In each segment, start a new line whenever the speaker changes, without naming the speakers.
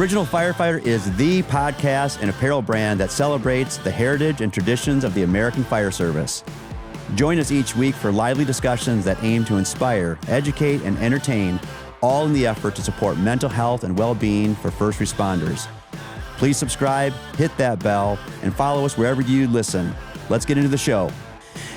Original Firefighter is the podcast and apparel brand that celebrates the heritage and traditions of the American Fire Service. Join us each week for lively discussions that aim to inspire, educate, and entertain, all in the effort to support mental health and well-being for first responders. Please subscribe, hit that bell, and follow us wherever you listen. Let's get into the show.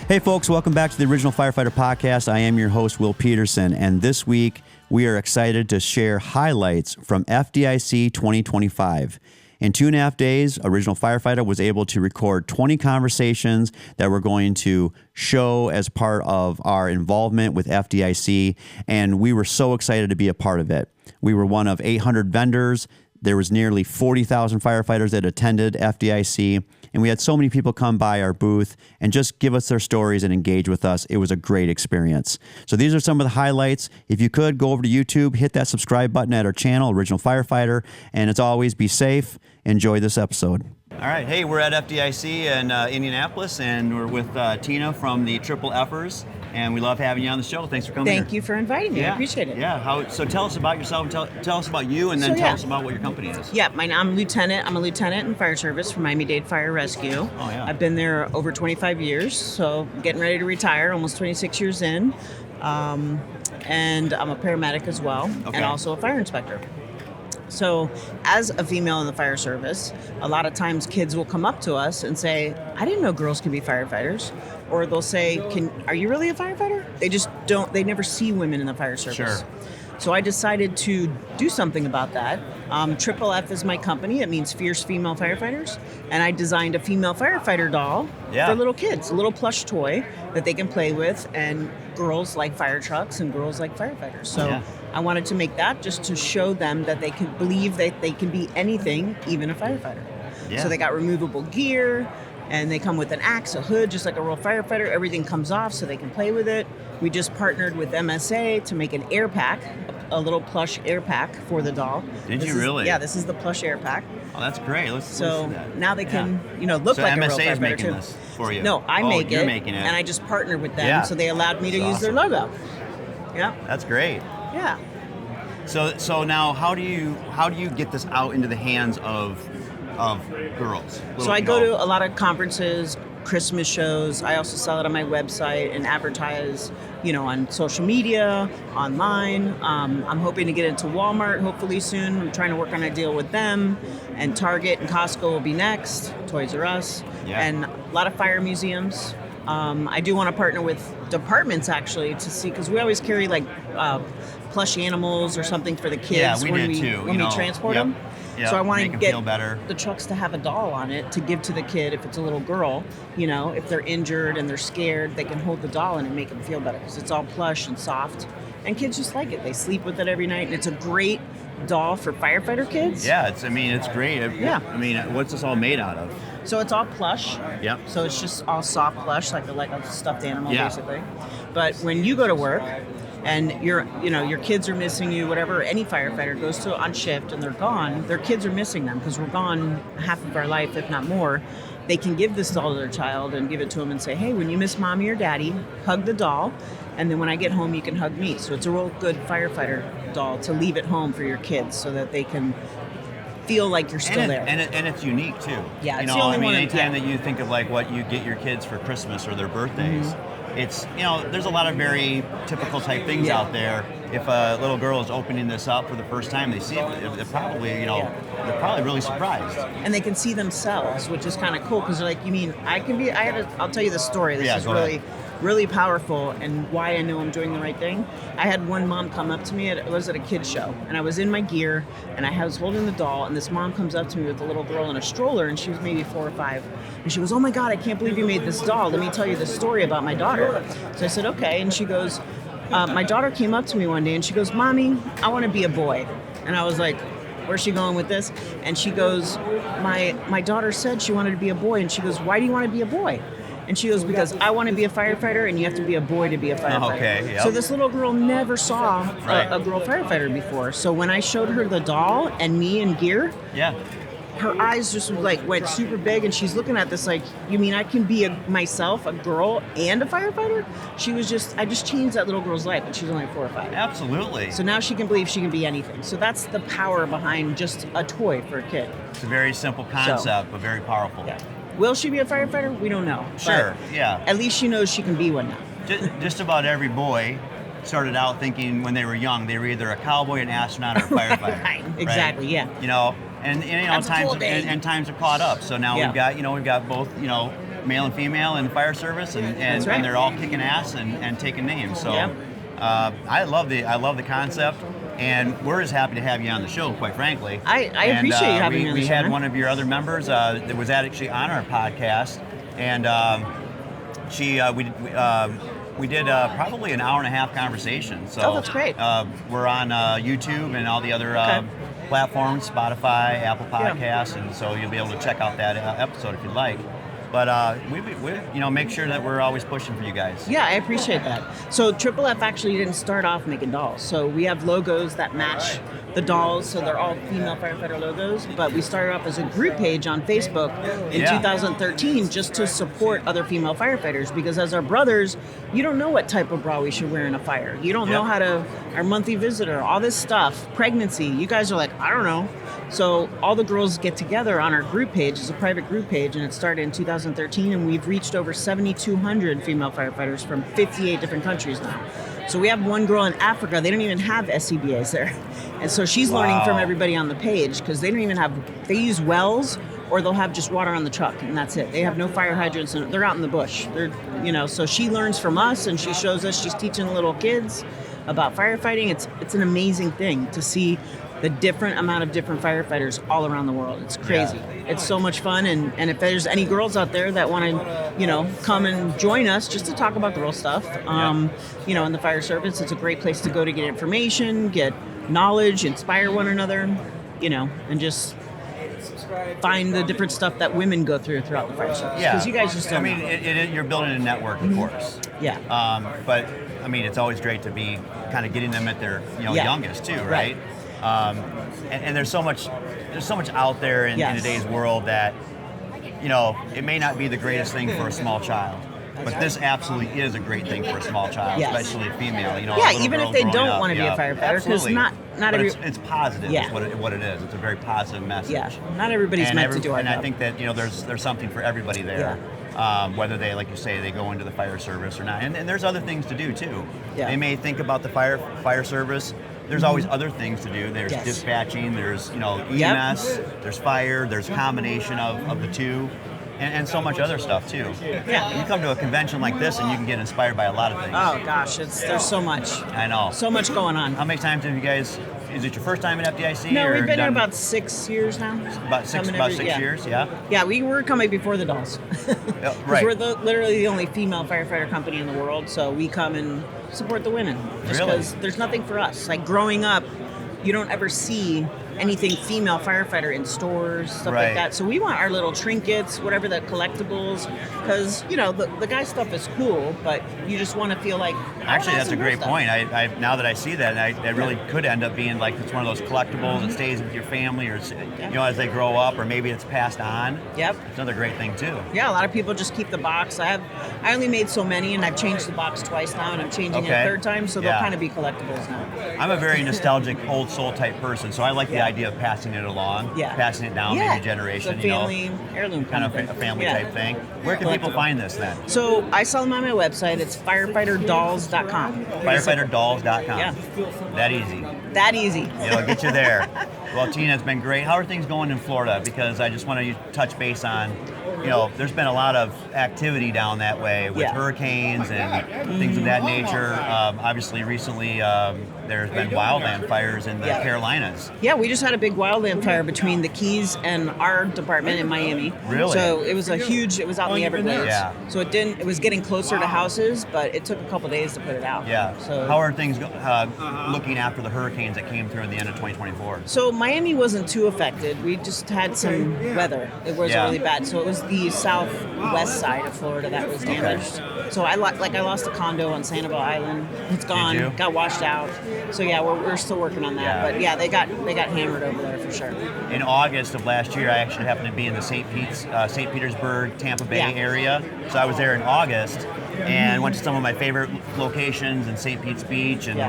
Hey folks, welcome back to the Original Firefighter Podcast. I am your host, Will Peterson, and this week we are excited to share highlights from FDIC 2025. In 2.5 days, Original Firefighter was able to record 20 conversations that we're going to show as part of our involvement with FDIC, and we were so excited to be a part of it. We were one of 800 vendors. There was nearly 40,000 firefighters that attended FDIC, and we had so many people come by our booth and just give us their stories and engage with us. It was a great experience. So these are some of the highlights. If you could, go over to YouTube, hit that subscribe button at our channel, Original Firefighter, and as always, be safe. Enjoy this episode. All right, hey, we're at FDIC in Indianapolis, and we're with Tina from the Triple Effers, and we love having you on the show. Thanks for coming.
Thank you for inviting me.
Yeah.
I appreciate it.
Yeah. So tell us about yourself. Tell us about you, and then tell us about what your company is.
Yeah, I'm a lieutenant in fire service for Miami-Dade Fire Rescue.
Oh, yeah.
I've been there over 25 years, so getting ready to retire, almost 26 years in. And I'm a paramedic as well, and also a fire inspector. So as a female in the fire service, a lot of times kids will come up to us and say, I didn't know girls could be firefighters. Or they'll say, are you really a firefighter? They never see women in the fire service.
Sure.
So I decided to do something about that. Triple F is my company. It means Fierce Female Firefighters. And I designed a female firefighter doll for little kids, a little plush toy that they can play with. And girls like fire trucks and girls like firefighters. So I wanted to make that just to show them that they can believe that they can be anything, even a firefighter. Yeah. So they got removable gear, and they come with an axe, a hood, just like a real firefighter. Everything comes off so they can play with it. We just partnered with MSA to make an air pack, a little plush air pack for the doll.
Did you really?
Yeah, this is the plush air pack.
Oh, that's great. Let's see that.
Now they can, look like a real firefighter. So
MSA is making this for you?
No, I make it.
You're making it.
And I just partnered with them, so they allowed me to use their logo. Yeah.
That's great.
Yeah.
So now how do you get this out into the hands of girls?
So I go to a lot of conferences, Christmas shows. I also sell it on my website and advertise, on social media, online. I'm hoping to get into Walmart hopefully soon. I'm trying to work on a deal with them, and Target and Costco will be next, Toys R Us, and a lot of fire museums. I do want to partner with departments actually to see, because we always carry like plush animals or something for the kids when we transport them.
Yep.
So I want to get
better.
The trucks to have a doll on it to give to the kid if it's a little girl. If they're injured and they're scared, they can hold the doll and make them feel better because it's all plush and soft. And kids just like it. They sleep with it every night, and it's a great doll for firefighter kids.
Yeah, it's great. What's this all made out of?
So it's all plush.
Yep.
So it's just all soft plush, like a stuffed animal, basically. But when you go to work and your kids are missing you, whatever, any firefighter goes on shift and they're gone, their kids are missing them because we're gone half of our life, if not more. They can give this doll to their child and give it to them and say, hey, when you miss mommy or daddy, hug the doll. And then when I get home, you can hug me. So it's a real good firefighter doll to leave at home for your kids so that they can feel like you're still there.
And it's unique too.
Yeah, it's the only one.
Anytime that you think of like what you get your kids for Christmas or their birthdays, it's, there's a lot of very typical type things out there. If a little girl is opening this up for the first time, they see it, they're probably, they're probably really surprised.
And they can see themselves, which is kind of cool because they're like, you mean I'll tell you the story. This is really powerful and why I know I'm doing the right thing. I had one mom come up to me, it was at a kid's show, and I was in my gear, and I was holding the doll, and this mom comes up to me with a little girl in a stroller, and she was maybe 4 or 5, and she goes, oh my God, I can't believe you made this doll. Let me tell you the story about my daughter. So I said, okay, and she goes, my daughter came up to me one day, and she goes, Mommy, I want to be a boy. And I was like, where's she going with this? And she goes, my daughter said she wanted to be a boy, and she goes, why do you want to be a boy? And she goes, because I want to be a firefighter, and you have to be a boy to be a firefighter.
Okay, yep.
So this little girl never saw a girl firefighter before. So when I showed her the doll and me in gear, her eyes just went super big, and she's looking at this like, you mean I can be myself, a girl, and a firefighter? I just changed that little girl's life, and she's only 4 or 5.
Absolutely.
So now she can believe she can be anything. So that's the power behind just a toy for a kid.
It's a very simple concept, but very powerful.
Yeah. Will she be a firefighter? We don't know.
Sure, yeah.
At least she knows she can be one now.
Just about every boy started out thinking when they were young they were either a cowboy, an astronaut, or a firefighter.
Right, exactly, yeah.
Times have caught up. So now we've got both, male and female in the fire service, and they're all kicking ass and taking names. So I love the concept, and we're just happy to have you on the show, quite frankly.
I appreciate you having me on the show.
We had one of your other members that was actually on our podcast, and we did probably an hour and a half conversation. So
that's great.
We're on YouTube and all the other platforms, Spotify, Apple Podcasts, and so you'll be able to check out that episode if you'd like. But we make sure that we're always pushing for you guys.
Yeah, I appreciate that. So Triple F actually didn't start off making dolls. So we have logos that match the dolls, so they're all female firefighter logos. But we started off as a group page on Facebook in 2013 just to support other female firefighters, because as our brothers, you don't know what type of bra we should wear in a fire. You don't know how to, our monthly visitor, all this stuff, pregnancy. You guys are like, I don't know. So all the girls get together on our group page. It's a private group page, and it started in 2013, and we've reached over 7,200 female firefighters from 58 different countries now. So we have one girl in Africa. They don't even have SCBAs there. And so she's learning from everybody on the page, because they don't even have, they use wells, or they'll have just water on the truck, and that's it. They have no fire hydrants, and they're out in the bush. So she learns from us, and she shows us, she's teaching little kids about firefighting. It's an amazing thing to see the different amount of different firefighters all around the world. It's crazy. Yeah. It's so much fun, and if there's any girls out there that want to, come and join us just to talk about girl stuff, in the fire service, it's a great place to go to get information, get knowledge, inspire one another, and just find the different stuff that women go throughout the fire service. Because you guys just don't know.
You're building a network, of course.
Yeah.
But it's always great to be kind of getting them at their youngest too, right? And there's so much out there in today's world that it may not be the greatest thing for a small child, but this absolutely is a great thing for a small child, especially a female.
Even if they don't want to be a firefighter, because not
it's positive. Is what it is. It's a very positive message.
Yeah, not everybody's meant to do our job.
And I think that there's something for everybody there. Whether they, like you say, they go into the fire service or not, and there's other things to do too. Yeah. They may think about the fire service. There's always other things to do. There's dispatching, there's EMS, there's fire, there's a combination of the two, and so much other stuff too. Yeah. You come to a convention like this and you can get inspired by a lot of things.
Oh gosh, there's so much.
I know.
So much going on.
How many times have you guys, is it your first time at FDIC?
No, we've been here about 6 years now.
About six years, yeah?
Yeah, we were coming before the dolls.
Right.
We're literally the only female firefighter company in the world, so we come and support the women. Just because there's nothing for us. Like growing up, you don't ever see anything female firefighter in stores, stuff like that. So we want our little trinkets, whatever the collectibles, because the guy stuff is cool, but you just want to feel like.
Actually, that's a great point. I now that I see that, it really could end up being like it's one of those collectibles that stays with your family, or as they grow up, or maybe it's passed on. Yep, it's another great thing too.
Yeah, a lot of people just keep the box. I only made so many, and I've changed the box twice now, and I'm changing it a third time, so they'll kind of be collectibles now.
I'm a very nostalgic, old soul type person, so I like the idea of passing it along, passing it down maybe generation.
It's a family heirloom
kind of a family type thing. Where can people find this then?
So I sell them on my website. It's firefighterDolls.com.
FirefighterDolls.com. Yeah. That easy.
That easy.
It'll get you there. Well, Tina, it's been great. How are things going in Florida? Because I just want to touch base on, there's been a lot of activity down that way with hurricanes and things of that nature. Obviously, recently there's been wildland fires in the Carolinas.
Yeah, we just had a big wildland fire between the Keys and our department in Miami.
Really?
So it was it was out in the Everglades. Yeah. So it was getting closer to houses, but it took a couple days to put it out.
Yeah.
So
how are things looking after the hurricanes that came through at the end of 2024?
So Miami wasn't too affected. We just had some weather. It was really bad. So it was the southwest side of Florida that was damaged. Okay. So I lost a condo on Sanibel Island. It's gone. Got washed out. So yeah, we're still working on that. Yeah. But yeah, they got hammered over there for sure.
In August of last year, I actually happened to be in the St. Petersburg, Tampa Bay area. So I was there in August and went to some of my favorite locations in St. Pete's Beach and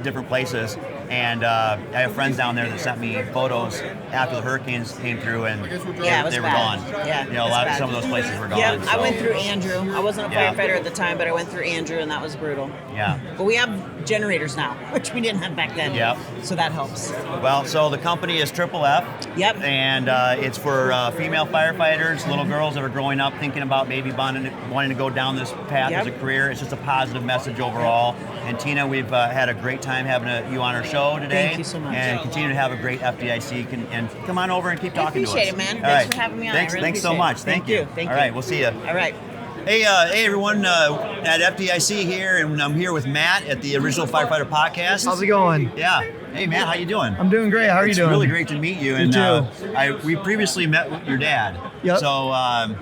different places. And I have friends down there that sent me photos after the hurricanes came through, and they were gone. Yeah, some of those places were gone.
Yeah, so. I went through Andrew. I wasn't a firefighter at the time, but I went through Andrew, and that was brutal.
Yeah.
But we have generators now, which we didn't have back then.
Yep.
So that helps.
Well, so the company is Triple F.
Yep.
And it's for female firefighters, little girls that are growing up thinking about maybe wanting to go down this path as a career. It's just a positive message overall. And Tina, we've had a great time having you on our show today.
Thank you so much.
And continue to have a great FDIC. And come on over and keep talking to us.
I appreciate it, man. Thanks for having me on.
Thanks so much. Thank you.
Thank you.
All right, we'll see you.
All right.
Hey everyone, at FDIC here, and I'm here with Matt at the Original Firefighter Podcast.
How's it going?
Yeah. Hey Matt, how you doing?
I'm doing great. How are you doing?
It's really great to meet you.
You too.
We previously met with your dad.
Yep.
So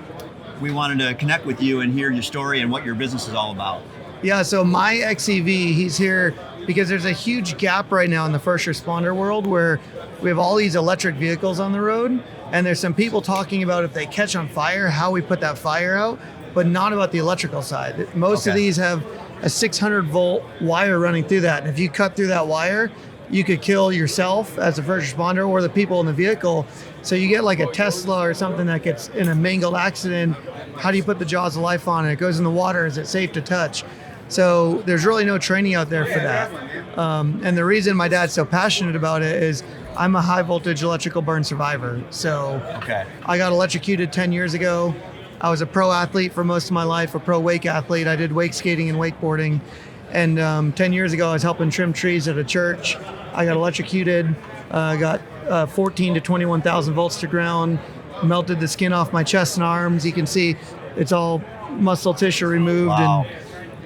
we wanted to connect with you and hear your story and what your business is all about.
Yeah, so my XEV, he's here because there's a huge gap right now in the first responder world where we have all these electric vehicles on the road, and there's some people talking about if they catch on fire, how we put that fire out, but not about the electrical side. Most of these have a 600 volt wire running through that, and if you cut through that wire, you could kill yourself as a first responder or the people in the vehicle. So you get like a Tesla or something that gets in a mangled accident, how do you put the jaws of life on it? It goes in the water, is it safe to touch? So there's really no training out there for that. And the reason my dad's so passionate about it is I'm a high voltage electrical burn survivor. So I got electrocuted 10 years ago. I was a pro athlete for most of my life, a pro wake athlete. I did wake skating and wakeboarding. And 10 years ago, I was helping trim trees at a church. I got electrocuted, got 14 to 21,000 volts to ground, melted the skin off my chest and arms. You can see it's all muscle tissue removed.
Wow.
And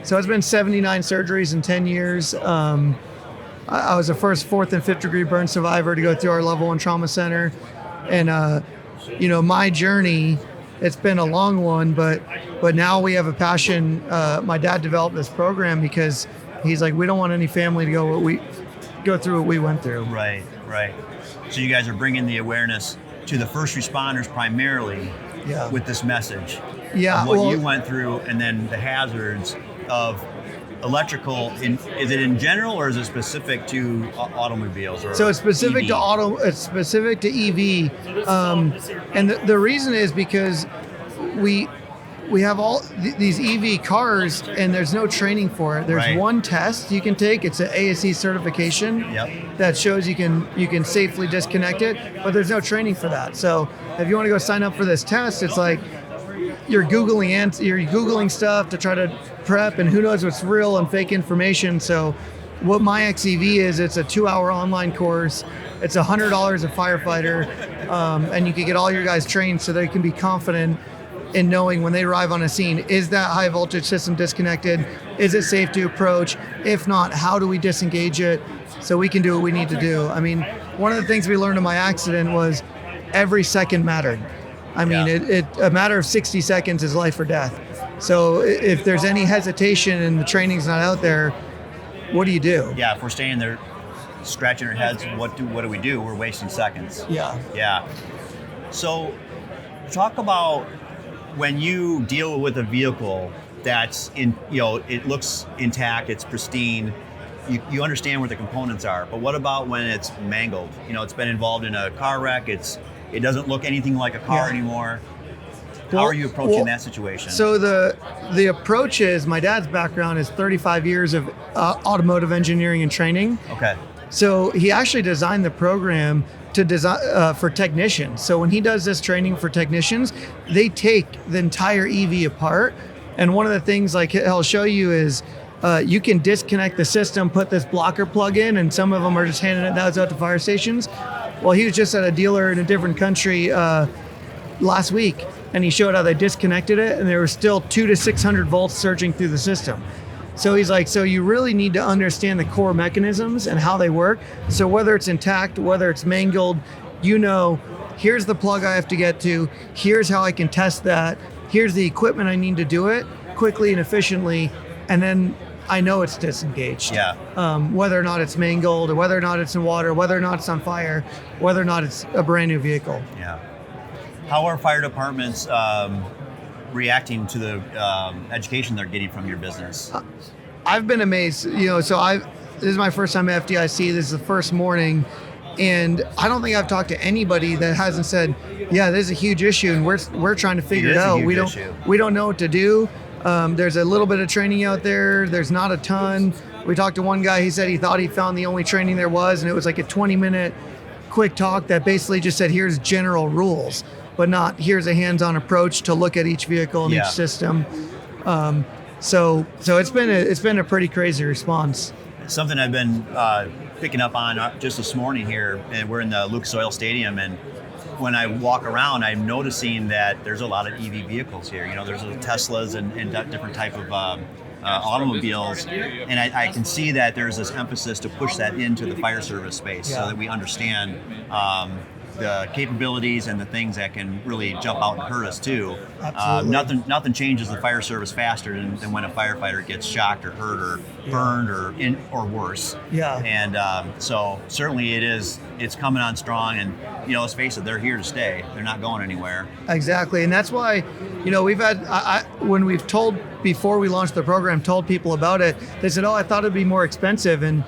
so it's been 79 surgeries in 10 years. I was the first 4th and 5th degree burn survivor to go through our level 1 trauma center. And, my journey, it's been a long one, but now we have a passion. My dad developed this program because he's like, we don't want any family to go through what we went through.
Right. So you guys are bringing the awareness to the first responders primarily with this message.
Yeah.
Of what you went through, and then the hazards of electrical. Is it in general, or is it specific to automobiles?
So it's specific
EV?
to It's specific to EV, and the reason is because we have all these EV cars, and there's no training for it. There's one test you can take. It's an ASE certification that shows you can safely disconnect it, but there's no training for that. So if you want to go sign up for this test, it's like you're Googling stuff to try to prep, and who knows what's real and fake information. So what my XEV is, it's a 2-hour online course. It's $100 a firefighter, and you can get all your guys trained so they can be confident in knowing when they arrive on a scene, is that high voltage system disconnected? Is it safe to approach? If not, how do we disengage it so we can do what we need to do? I mean, one of the things we learned in my accident was every second mattered. I mean, a matter of 60 seconds is life or death. So if there's any hesitation and the training's not out there, what do you do?
Yeah, if we're staying there scratching our heads, what do we do? We're wasting seconds.
Yeah.
So talk about when you deal with a vehicle that's it looks intact, it's pristine, you understand where the components are, but what about when it's mangled? It's been involved in a car wreck, it doesn't look anything like a car anymore. How are you approaching that situation?
So the approach is, my dad's background is 35 years of automotive engineering and training.
Okay.
So he actually designed the program to design for technicians. So when he does this training for technicians, they take the entire EV apart. And one of the things like he'll show you is you can disconnect the system, put this blocker plug in, and some of them are just handing those out to fire stations. Well, he was just at a dealer in a different country last week, and he showed how they disconnected it, and there was still 200 to 600 volts surging through the system. So he's like, so you really need to understand the core mechanisms and how they work. So whether it's intact, whether it's mangled, here's the plug I have to get to, here's how I can test that, here's the equipment I need to do it quickly and efficiently, and then I know it's disengaged.
Yeah.
Whether or not it's mangled, or whether or not it's in water, whether or not it's on fire, whether or not it's a brand new vehicle.
Yeah. How are fire departments reacting to the education they're getting from your business?
I've been amazed. This is my first time at FDIC. This is the first morning, and I don't think I've talked to anybody that hasn't said, "Yeah, this is a huge issue, and we're trying to figure it out. We don't know what to do." There's a little bit of training out there. There's not a ton. We talked to one guy. He said he thought he found the only training there was, and it was like a 20-minute quick talk that basically just said, "Here's general rules," but not here's a hands-on approach to look at each vehicle and each system. So it's been a pretty crazy response.
Something I've been picking up on just this morning here, and we're in the Lucas Oil Stadium, and when I walk around, I'm noticing that there's a lot of EV vehicles here. There's Teslas and different type of automobiles, and I can see that there's this emphasis to push that into the fire service space so that we understand the capabilities and the things that can really jump out and hurt us too. Nothing changes the fire service faster than when a firefighter gets shocked or hurt or burned or worse. Yeah. And so certainly it's coming on strong, and let's face it, they're here to stay. They're not going anywhere. Exactly,
and that's why we've had when we've before we launched the program, told people about it, they said, "Oh, I thought it'd be more expensive." And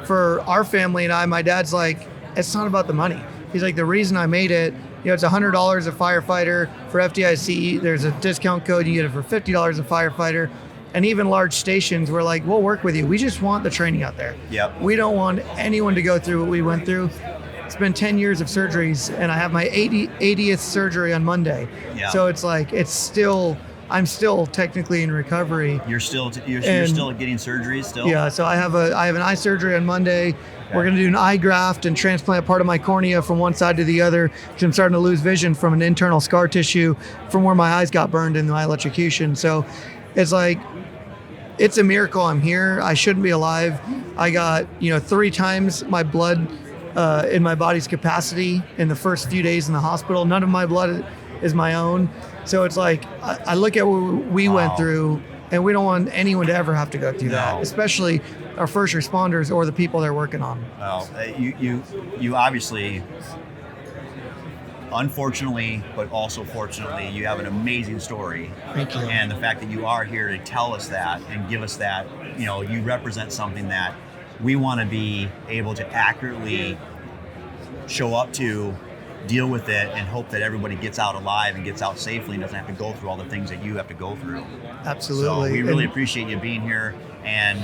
for our family and my dad's like, "It's not about the money." He's like, the reason I made it, it's $100 a firefighter for FDIC. There's a discount code. You get it for $50 a firefighter. And even large stations, we're like, we'll work with you. We just want the training out there. Yep. We don't want anyone to go through what we went through. It's been 10 years of surgeries, and I have my 80th surgery on Monday. Yeah. So it's like, I'm still technically in recovery. You're still getting surgeries still? Yeah, so I have an eye surgery on Monday. Okay. We're going to do an eye graft and transplant part of my cornea from one side to the other, because I'm starting to lose vision from an internal scar tissue from where my eyes got burned in my electrocution. So it's like, it's a miracle I'm here. I shouldn't be alive. I got 3 times my blood in my body's capacity in the first few days in the hospital. None of my blood is my own. So it's like, I look at what we went through, and we don't want anyone to ever have to go through that, especially our first responders or the people they're working on. Well, you obviously, unfortunately, but also fortunately, you have an amazing story. Thank you. And the fact that you are here to tell us that and give us that, you represent something that we want to be able to accurately show up to, deal with it, and hope that everybody gets out alive and gets out safely and doesn't have to go through all the things that you have to go through. Absolutely. So we really appreciate you being here, and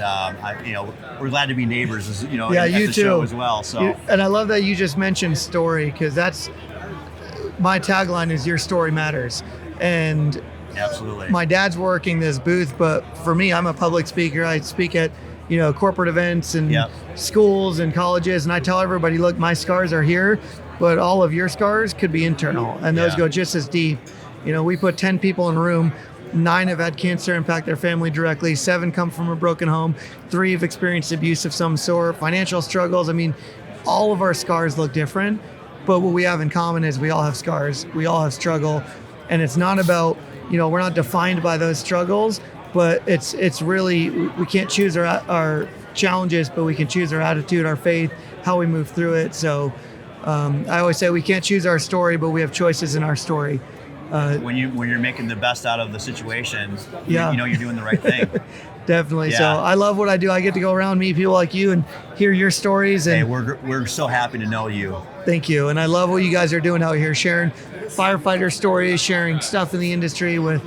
we're glad to be neighbors, at the show as well. So, and I love that you just mentioned story, because that's my tagline is your story matters. And absolutely, my dad's working this booth, but for me, I'm a public speaker. I speak at corporate events and schools and colleges, and I tell everybody, look, my scars are here, but all of your scars could be internal, and those go just as deep. We put 10 people in a room, 9 have had cancer impact their family directly, 7 come from a broken home, 3 have experienced abuse of some sort, financial struggles. I mean, all of our scars look different, but what we have in common is we all have scars, we all have struggle, and it's not about, we're not defined by those struggles, but it's really, we can't choose our challenges, but we can choose our attitude, our faith, how we move through it. So I always say we can't choose our story, but we have choices in our story. When you're making the best out of the situation, you're doing the right thing. Definitely. Yeah. So I love what I do. I get to go around, meet people like you, and hear your stories. And we're so happy to know you. Thank you. And I love what you guys are doing out here, sharing firefighter stories, sharing stuff in the industry with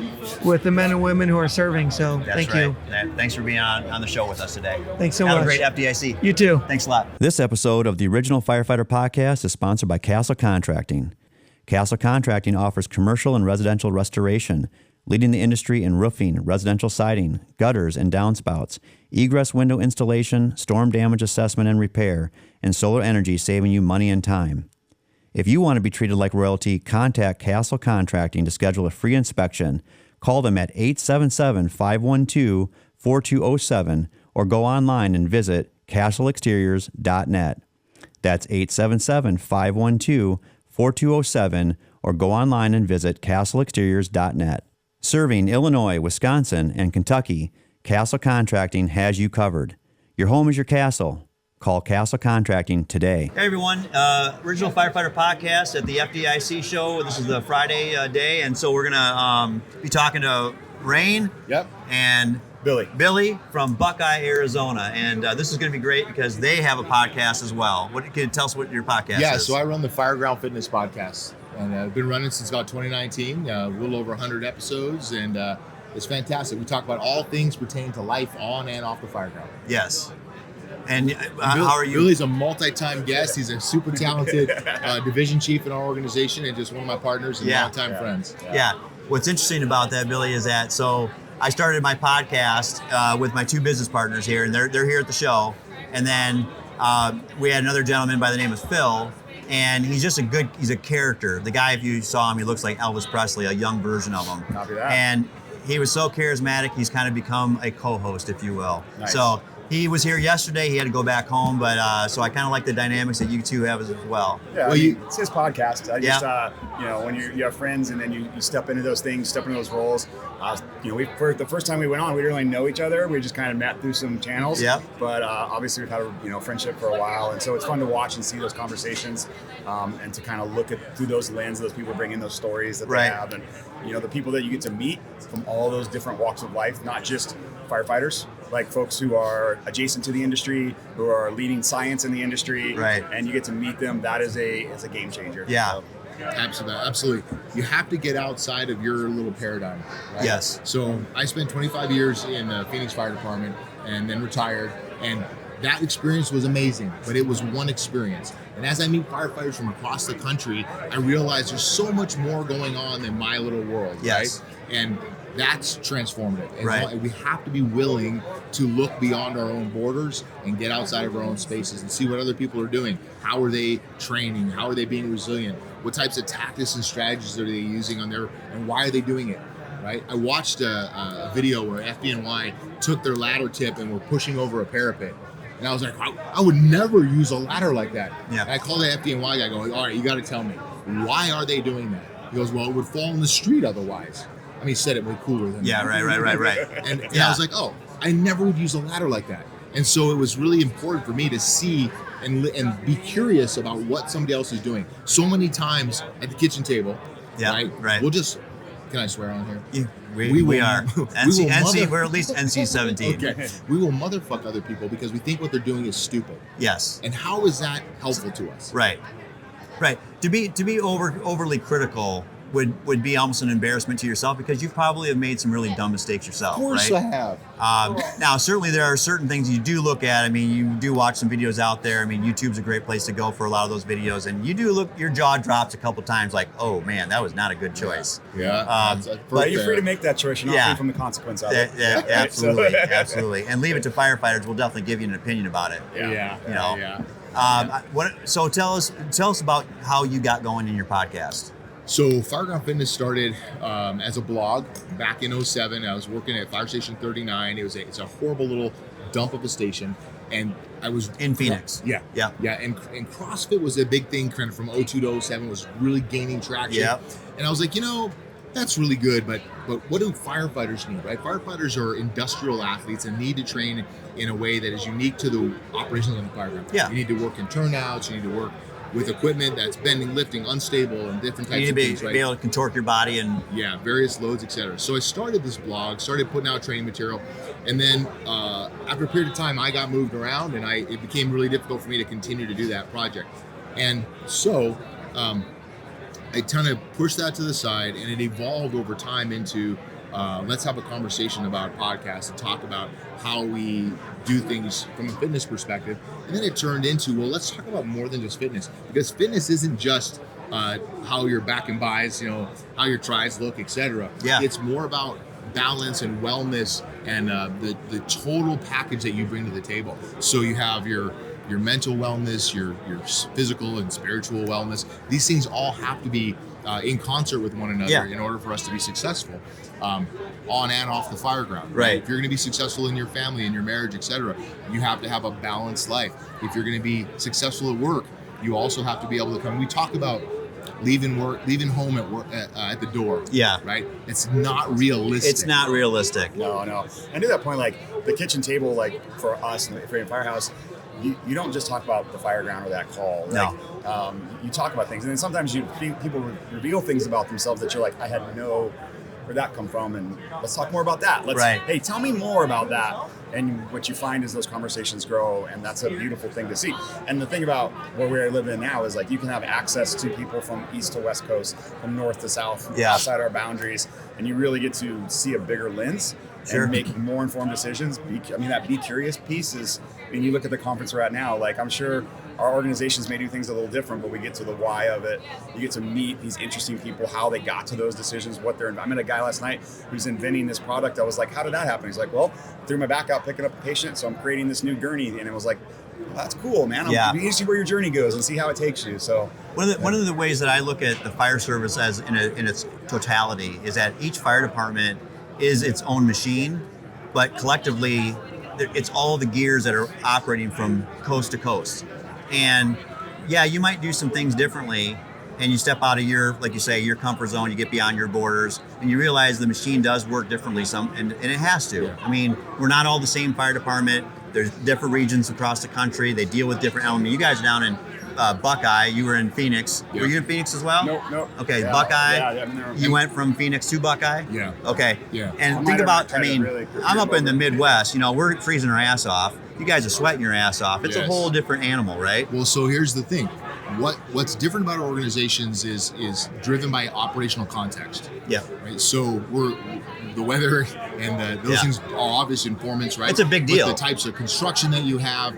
the men and women who are serving. So thank you. Thanks for being on the show with us today. Thanks so much. Have a great FDIC. You too. Thanks a lot.
This episode of the Original Firefighter Podcast is sponsored by Castle Contracting. Castle Contracting offers commercial and residential restoration, leading the industry in roofing, residential siding, gutters and downspouts, egress window installation, storm damage assessment and repair, and solar energy, saving you money and time. If you want to be treated like royalty, contact Castle Contracting to schedule a free inspection. Call them at 877-512-4999 877-512-4207 or go online and visit castleexteriors.net. That's 877-512-4207 or go online and visit castleexteriors.net. Serving Illinois, Wisconsin, and Kentucky, Castle Contracting has you covered. Your home is your castle. Call Castle Contracting today.
Hey everyone, Original Firefighter Podcast at the FDIC show. This is the Friday day, and so we're gonna be talking to Rain and Billy from Buckeye, Arizona. And this is gonna be great because they have a podcast as well. Can you tell us what your podcast is?
Yeah, so I run the Fireground Fitness Podcast, and I've been running since about 2019, a little over 100 episodes, and it's fantastic. We talk about all things pertaining to life on and off the fireground.
Yes. And how are you?
Billy's a multi-time guest. He's a super talented division chief in our organization and just one of my partners and longtime friends.
Yeah. What's interesting about that, Billy, is that I started my podcast with my two business partners here, and they're here at the show. And then we had another gentleman by the name of Phil, and he's just he's a character. The guy, if you saw him, he looks like Elvis Presley, a young version of him.
Copy that.
And he was so charismatic, he's kind of become a co-host, if you will.
Nice.
So he was here yesterday. He had to go back home, but so I kind of like the dynamics that you two have as well.
Yeah,
well,
it's his podcast. I just, when you have friends and then you step into those things, step into those roles. For the first time we went on, we didn't really know each other. We just kind of met through some channels.
Yeah.
But obviously we've had a friendship for a while, and so it's fun to watch and see those conversations, and to kind of look through those lenses. Those people bring in those stories that they have, and the people that you get to meet from all those different walks of life, not just firefighters, like folks who are adjacent to the industry, who are leading science in the industry, and you get to meet them. That is a game changer.
Yeah.
So,
Absolutely. You have to get outside of your little paradigm. Right?
Yes.
So I spent 25 years in the Phoenix Fire Department and then retired, and that experience was amazing, but it was one experience. And as I meet firefighters from across the country, I realize there's so much more going on than my little world, right? And that's transformative. And we have to be willing to look beyond our own borders and get outside of our own spaces and see what other people are doing. How are they training? How are they being resilient? What types of tactics and strategies are they using on their, and why are they doing it? Right? I watched a video where FDNY took their ladder tip and were pushing over a parapet. And I was like, I would never use a ladder like that. Yeah. And I called the FDNY guy going, all right, you got to tell me, why are they doing that? He goes, well, it would fall in the street otherwise. I mean, he said it way cooler than that.
Right.
And I was like, oh, I never would use a ladder like that. And so it was really important for me to see and be curious about what somebody else is doing. So many times at the kitchen table, right? We'll just, can I swear on here?
Yeah, we are. NC, we're at least NC 17.
Okay. We will motherfuck other people because we think what they're doing is stupid.
Yes.
And how is that helpful to us?
Right. To be overly critical would be almost an embarrassment to yourself, because you probably have made some really dumb mistakes yourself.
Of course,
right?
I have.
Now, certainly there are certain things you do look at. I mean, you do watch some videos out there. I mean, YouTube's a great place to go for a lot of those videos, and you do look, your jaw drops a couple times, like, oh man, that was not a good choice.
But you're free to make that choice. You're not free from the consequence of it.
Absolutely, absolutely. And leave it to firefighters. We'll definitely give you an opinion about it. So tell us about how you got going in your podcast.
So Fireground Fitness started as a blog back in 2007. I was working at Fire Station 39. It's a horrible little dump of a station, and I was
in Phoenix.
Yeah. And CrossFit was a big thing kind of from 2002 to 2007. Was really gaining traction. Yeah. And I was like, that's really good, but what do firefighters need, right? Firefighters are industrial athletes and need to train in a way that is unique to the operations on the fireground. Yeah. You need to work in turnouts. You need to work with equipment that's bending, lifting, unstable, and different types of things, right?
You need to be able to contort your body and...
Yeah, various loads, etc. So I started this blog, started putting out training material, and then after a period of time, I got moved around, and it became really difficult for me to continue to do that project. And so I kind of pushed that to the side, and it evolved over time into let's have a conversation about podcasts and talk about how we do things from a fitness perspective. And then it turned into, well, let's talk about more than just fitness, because fitness isn't just how your back and buys, how your tries look, etc. Yeah. It's more about balance and wellness and the total package that you bring to the table. So you have your mental wellness, your physical and spiritual wellness. These things all have to be in concert with one another in order for us to be successful on and off the fire ground.
Right.
If you're going to be successful in your family, in your marriage, etc., you have to have a balanced life. If you're going to be successful at work, you also have to be able to come. We talk about leaving home at work at the door.
Yeah.
Right. It's not realistic.
It's not realistic.
No. And to that point, like the kitchen table, like for us in the Freedom Firehouse, you don't just talk about the fire ground or that call.
No.
Like, you talk about things, and then sometimes people reveal things about themselves that you're like, I had no, where'd that come from? And let's talk more about that. Hey, tell me more about that. And what you find is those conversations grow, and that's a beautiful thing to see. And the thing about where we live in now is like you can have access to people from east to west coast, from north to south, outside our boundaries, and you really get to see a bigger lens and make more informed decisions. That be curious piece is, you look at the conference we're at now, like I'm sure our organizations may do things a little different, but we get to the why of it. You get to meet these interesting people, how they got to those decisions, I met a guy last night who's inventing this product. I was like, how did that happen? He's like, well, threw my back out picking up a patient, so I'm creating this new gurney. And it was like, well, that's cool, man. You need to see where your journey goes and see how it takes you. So
one of the ways that I look at the fire service as in its totality is that each fire department is its own machine, but collectively it's all the gears that are operating from coast to coast. And you might do some things differently, and you step out of your, like you say, your comfort zone, you get beyond your borders, and you realize the machine does work differently, and it has to. Yeah. We're not all the same fire department. There's different regions across the country. They deal with different elements. You guys are down in Buckeye, you were in Phoenix. Yep. Were you in Phoenix as well?
Nope.
Okay, yeah, Buckeye. You went from Phoenix to Buckeye?
Yeah.
Okay.
Yeah.
And think about, I'm up in the Midwest, we're freezing our ass off. You guys are sweating your ass off. It's a whole different animal, right?
Well, so here's the thing. What's different about our organizations is driven by operational context.
Yeah.
Right. So the weather and those things are obvious informants, right?
It's a big deal.
But the types of construction that you have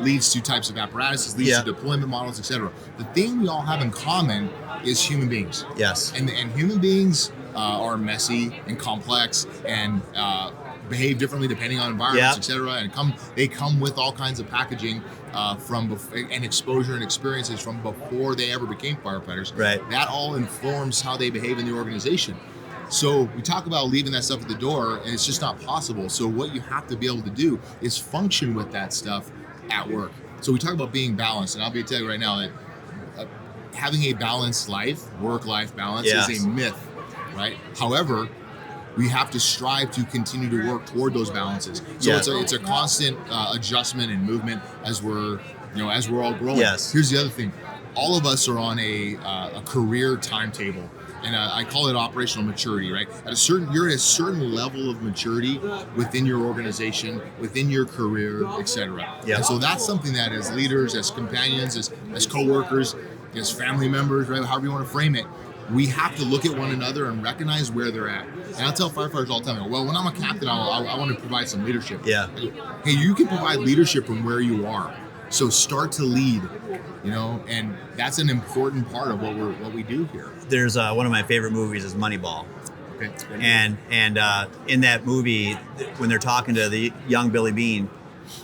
leads to types of apparatuses, leads to deployment models, etc. The thing we all have in common is human beings.
Yes.
And human beings are messy and complex and behave differently depending on environments, etc. And they come with all kinds of packaging and exposure and experiences from before they ever became firefighters.
Right.
That all informs how they behave in the organization. So we talk about leaving that stuff at the door, and it's just not possible. So what you have to be able to do is function with that stuff at work. So we talk about being balanced, and I'll be telling you right now that having a balanced life, work-life balance, is a myth, right? However, we have to strive to continue to work toward those balances. So it's a constant adjustment and movement as we're all growing.
Yes.
Here's the other thing: all of us are on a career timetable, and I call it operational maturity. Right? You're at a certain level of maturity within your organization, within your career, etc.
Yep.
And so that's something that, as leaders, as companions, as coworkers, as family members, right? However you want to frame it, we have to look at one another and recognize where they're at. And I tell firefighters all the time, well, when I'm a captain, I want to provide some leadership.
Yeah.
Hey, you can provide leadership from where you are. So start to lead, and that's an important part of what we do here.
There's one of my favorite movies is Moneyball.
Okay.
And in that movie, when they're talking to the young Billy Bean,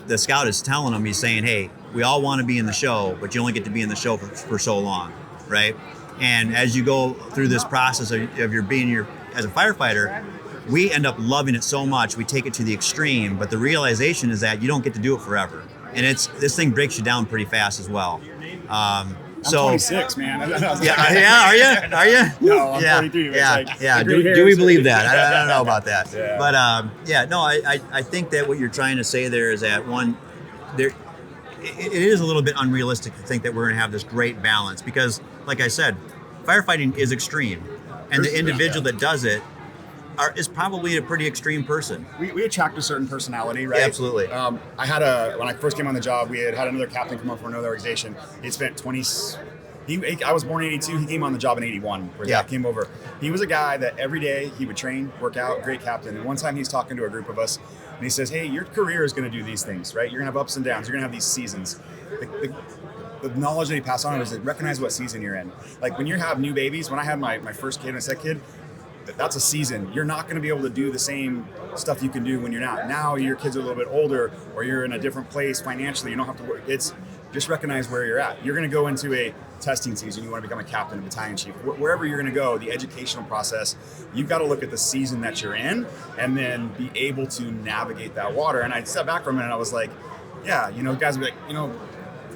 the scout is telling him, he's saying, hey, we all want to be in the show, but you only get to be in the show for so long, right? And as you go through this process of your being as a firefighter, we end up loving it so much, we take it to the extreme, but the realization is that you don't get to do it forever. And this thing breaks you down pretty fast as well.
I'm 26, man.
Are you?
No, I'm 42.
Do we believe that? I don't know about that.
Yeah.
But I think that what you're trying to say there is that it is a little bit unrealistic to think that we're going to have this great balance because, like I said, firefighting is extreme, and the individual that does it is probably a pretty extreme person.
We attract a certain personality, right?
Absolutely.
When I first came on the job, we had another captain come up from another organization. He spent I was born in 82. He came on the job in 81 where that came over. He was a guy that every day he would train, work out, great captain. And one time he's talking to a group of us and he says, hey, your career is going to do these things, right? You're going to have ups and downs. You're going to have these seasons. The knowledge that he passed on is to recognize what season you're in. Like when you have new babies, when I had my first kid and my second kid, that's a season. You're not going to be able to do the same stuff you can do when you're not. Now your kids are a little bit older, or you're in a different place financially. You don't have to work. It's just recognize where you're at. You're going to go into a testing season. You want to become a captain, a battalion chief, wherever you're going to go. The educational process, you've got to look at the season that you're in, and then be able to navigate that water. And I stepped back for a minute. And I was like, yeah, guys would be like,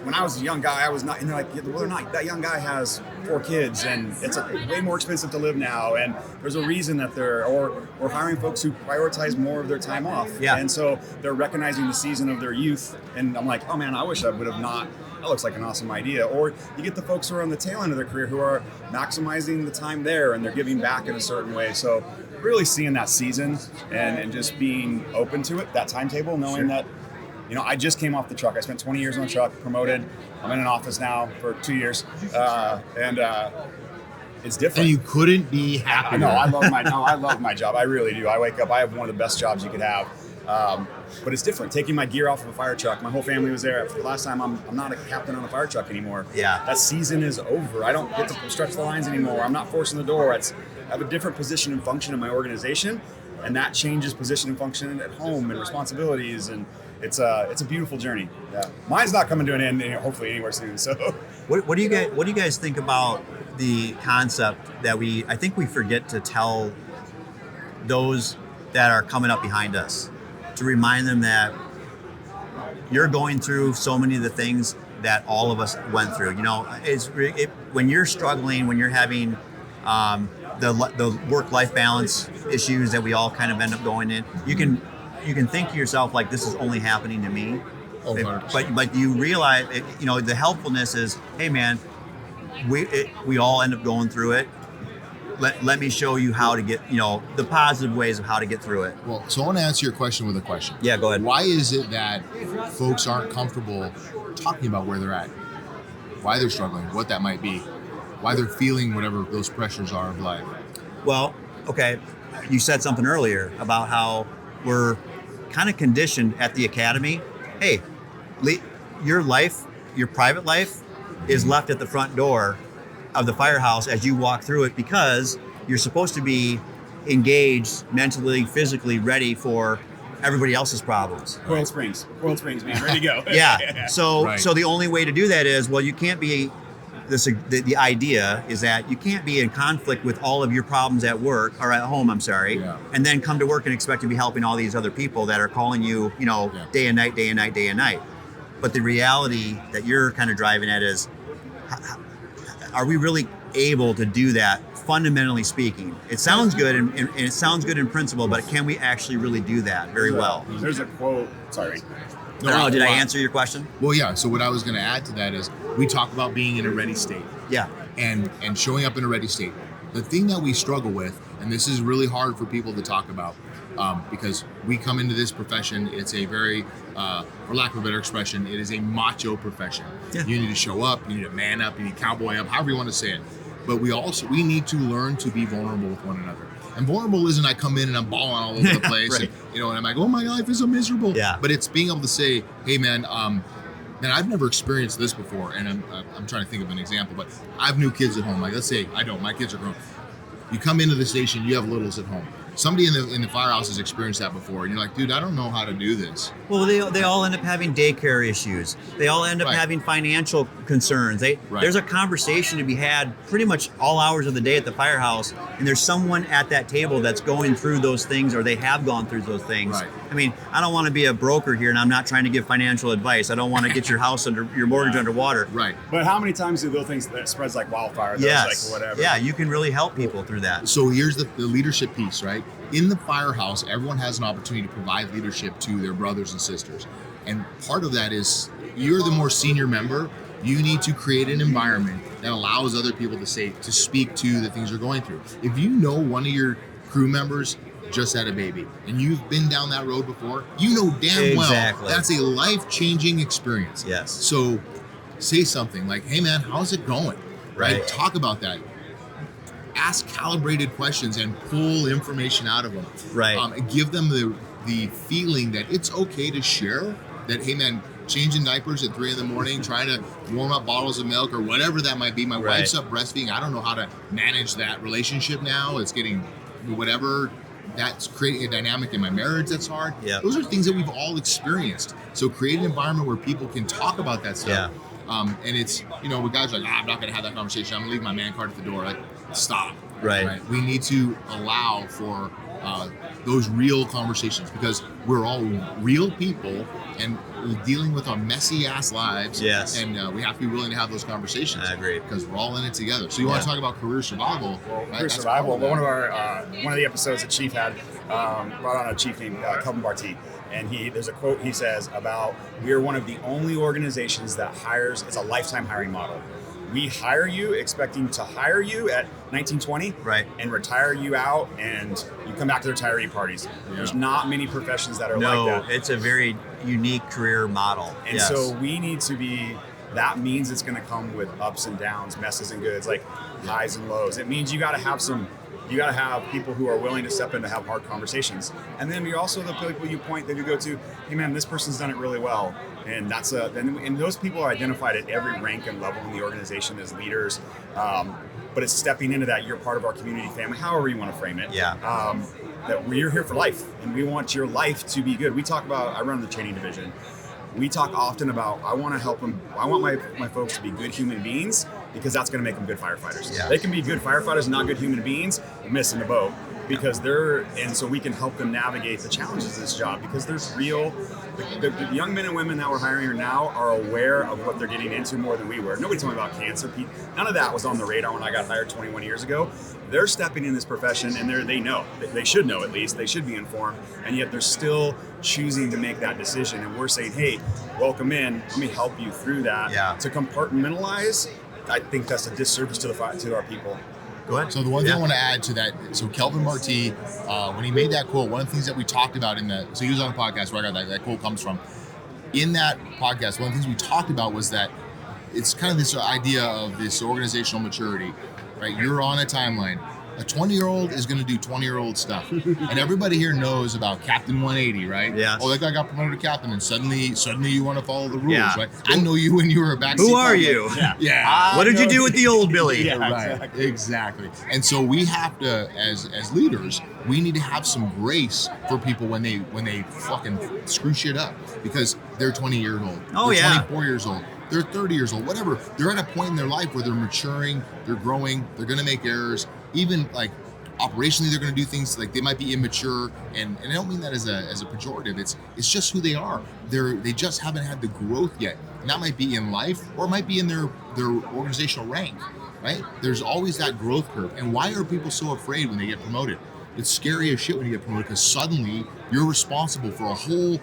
when I was a young guy, I was not, and they're like, well, not, that young guy has 4 kids and it's way more expensive to live now. And there's a reason that we're hiring folks who prioritize more of their time off.
Yeah.
And so they're recognizing the season of their youth. And I'm like, oh man, I wish I would have not. That looks like an awesome idea. Or you get the folks who are on the tail end of their career who are maximizing the time there and they're giving back in a certain way. So really seeing that season and just being open to it, that timetable, knowing that, I just came off the truck. I spent 20 years on the truck, promoted. I'm in an office now for 2 years. And it's different.
And you couldn't be happier.
No, I love my job. I really do. I wake up, I have one of the best jobs you could have. But it's different. Taking my gear off of a fire truck. My whole family was there. For the last time, I'm not a captain on a fire truck anymore.
Yeah.
That season is over. I don't get to stretch the lines anymore. I'm not forcing the door. I have a different position and function in my organization, and that changes position and function at home and responsibilities, and it's a beautiful journey. Yeah. Mine's not coming to an end, hopefully anywhere soon. So,
what do you guys think about the concept that I think we forget to tell those that are coming up behind us, to remind them that you're going through so many of the things that all of us went through. When you're struggling, when you're having the work-life balance issues that we all kind of end up going in, you can think to yourself like, this is only happening to me.
Oh,
but you realize, the helpfulness is, hey man, we all end up going through it. Let me show you how to get, the positive ways of how to get through it.
Well, so I want to answer your question with a question.
Yeah, go ahead.
Why is it that folks aren't comfortable talking about where they're at? Why they're struggling, what that might be, why they're feeling whatever those pressures are of life?
Well, okay, you said something earlier about how we're kind of conditioned at the academy. Hey, your life, your private life is left at the front door of the firehouse as you walk through it, because you're supposed to be engaged mentally, physically ready for everybody else's problems.
Coiled Springs, man, ready to go.
Yeah. So
Right.
So the only way to do that is, well, you can't be. The idea is that you can't be in conflict with all of your problems at work or at home, and then come to work and expect to be helping all these other people that are calling you, day and night. But the reality that you're kind of driving at is, are we really able to do that, fundamentally speaking? It sounds good and it sounds good in principle, but can we actually really do that very well?
There's a quote, sorry.
No, did I answer your question?
Well, yeah. So what I was going to add to that is, we talk about being in a ready state.
Yeah.
And showing up in a ready state. The thing that we struggle with, and this is really hard for people to talk about, because we come into this profession, it's a very, for lack of a better expression, it is a macho profession.
Yeah.
You need to show up, you need to man up, you need to cowboy up, however you want to say it. But we need to learn to be vulnerable with one another. And vulnerable isn't I come in and I'm balling all over the place,
Right.
and I'm like, oh, my life is so miserable.
Yeah.
But it's being able to say, hey man, I've never experienced this before, and I'm trying to think of an example, but I have new kids at home. Like, let's say I don't, my kids are grown. You come into the station, you have littles at home. Somebody in the firehouse has experienced that before, and you're like, dude, I don't know how to do this.
Well, they all end up having daycare issues. They all end up
Right.
having financial concerns.
Right.
There's a conversation to be had pretty much all hours of the day at the firehouse, and there's someone at that table that's going through those things, or they have gone through those things.
Right.
I mean, I don't want to be a broker here, and I'm not trying to give financial advice. I don't want to get your house your mortgage underwater.
Right.
But how many times do those things that spreads like wildfire?
Yes.
Like whatever.
Yeah, you can really help people through that.
So here's the leadership piece, right? In the firehouse, everyone has an opportunity to provide leadership to their brothers and sisters. And part of that is, you're the more senior member, you need to create an environment that allows other people to speak to the things they're going through. If you know one of your crew members just had a baby and you've been down that road before, you know damn well that's a life-changing experience.
Yes.
So say something like, hey man, how's it going?
Right.
Talk about that. Ask calibrated questions and pull information out of them.
Right.
And give them the feeling that it's okay to share that, hey man, changing diapers at 3 a.m, trying to warm up bottles of milk or whatever that might be. My wife's up breastfeeding. I don't know how to manage that relationship now. It's getting whatever that's creating a dynamic in my marriage that's hard.
Yeah.
Those are things that we've all experienced. So create an environment where people can talk about that stuff. And it's, with guys like, I'm not going to have that conversation. I'm going to leave my man card at the door. Like, stop.
Right.
We need to allow for those real conversations, because we're all real people and we're dealing with our messy ass lives.
Yes.
And we have to be willing to have those conversations.
I agree.
Because we're all in it together. So you want to talk about career survival?
Well, career survival. One of the episodes that Chief had brought on a chief named Kelvin Barty. And there's a quote he says about, we are one of the only organizations that hires, it's a lifetime hiring model. We hire you expecting to hire you at 1920 and retire you out, and you come back to the retiree parties. Yeah. There's not many professions that are like that.
No, it's a very unique career model.
And so we need to be, that means it's going to come with ups and downs, messes and goods, like highs and lows. It means you got to have people who are willing to step in to have hard conversations. And then you're also the people you point that you go to, hey man, this person's done it really well. And and those people are identified at every rank and level in the organization as leaders. But it's stepping into that, you're part of our community family, however you want to frame it.
Yeah.
That we're here for life, and we want your life to be good. We talk about, I run the training division. We talk often about, I want to help them. I want my folks to be good human beings, because that's going to make them good firefighters. Yeah. They can be good firefighters and not good human beings, missing the boat, because and so we can help them navigate the challenges of this job, because there's the young men and women that we're hiring now are aware of what they're getting into more than we were. Nobody told me about cancer. None of that was on the radar when I got hired 21 years ago. They're stepping in this profession, and they know. They should know, at least. They should be informed, and yet they're still choosing to make that decision. And we're saying, hey, welcome in. Let me help you through that.
Yeah.
To compartmentalize, I think that's a disservice to our people.
Go ahead.
So the one thing I want to add to that, so Kelvin Marti, when he made that quote, one of the things that we talked about so he was on a podcast where I got that quote comes from. In that podcast, one of the things we talked about was that it's kind of this idea of this organizational maturity, right? You're on a timeline. A 20-year-old is going to do 20-year-old stuff. And everybody here knows about Captain 180, right?
Yeah.
Oh, that guy got promoted to captain, and suddenly you want to follow the rules, right? I know you when you were a backseat.
Who are you?
Yeah.
What did you do with the old Billy?
Yeah,
right. Exactly. And so we have to, as leaders, we need to have some grace for people when they fucking screw shit up, because they're 20 years old.
Oh,
they're
yeah.
24 years old. They're 30 years old, whatever. They're at a point in their life where they're maturing, they're growing, they're going to make errors. Even like operationally, they're going to do things like they might be immature, and I don't mean that as a pejorative. It's just who they are. They just haven't had the growth yet, and that might be in life, or it might be in their organizational rank, right? There's always that growth curve. And why are people so afraid when they get promoted? It's scary as shit when you get promoted, because suddenly you're responsible for a whole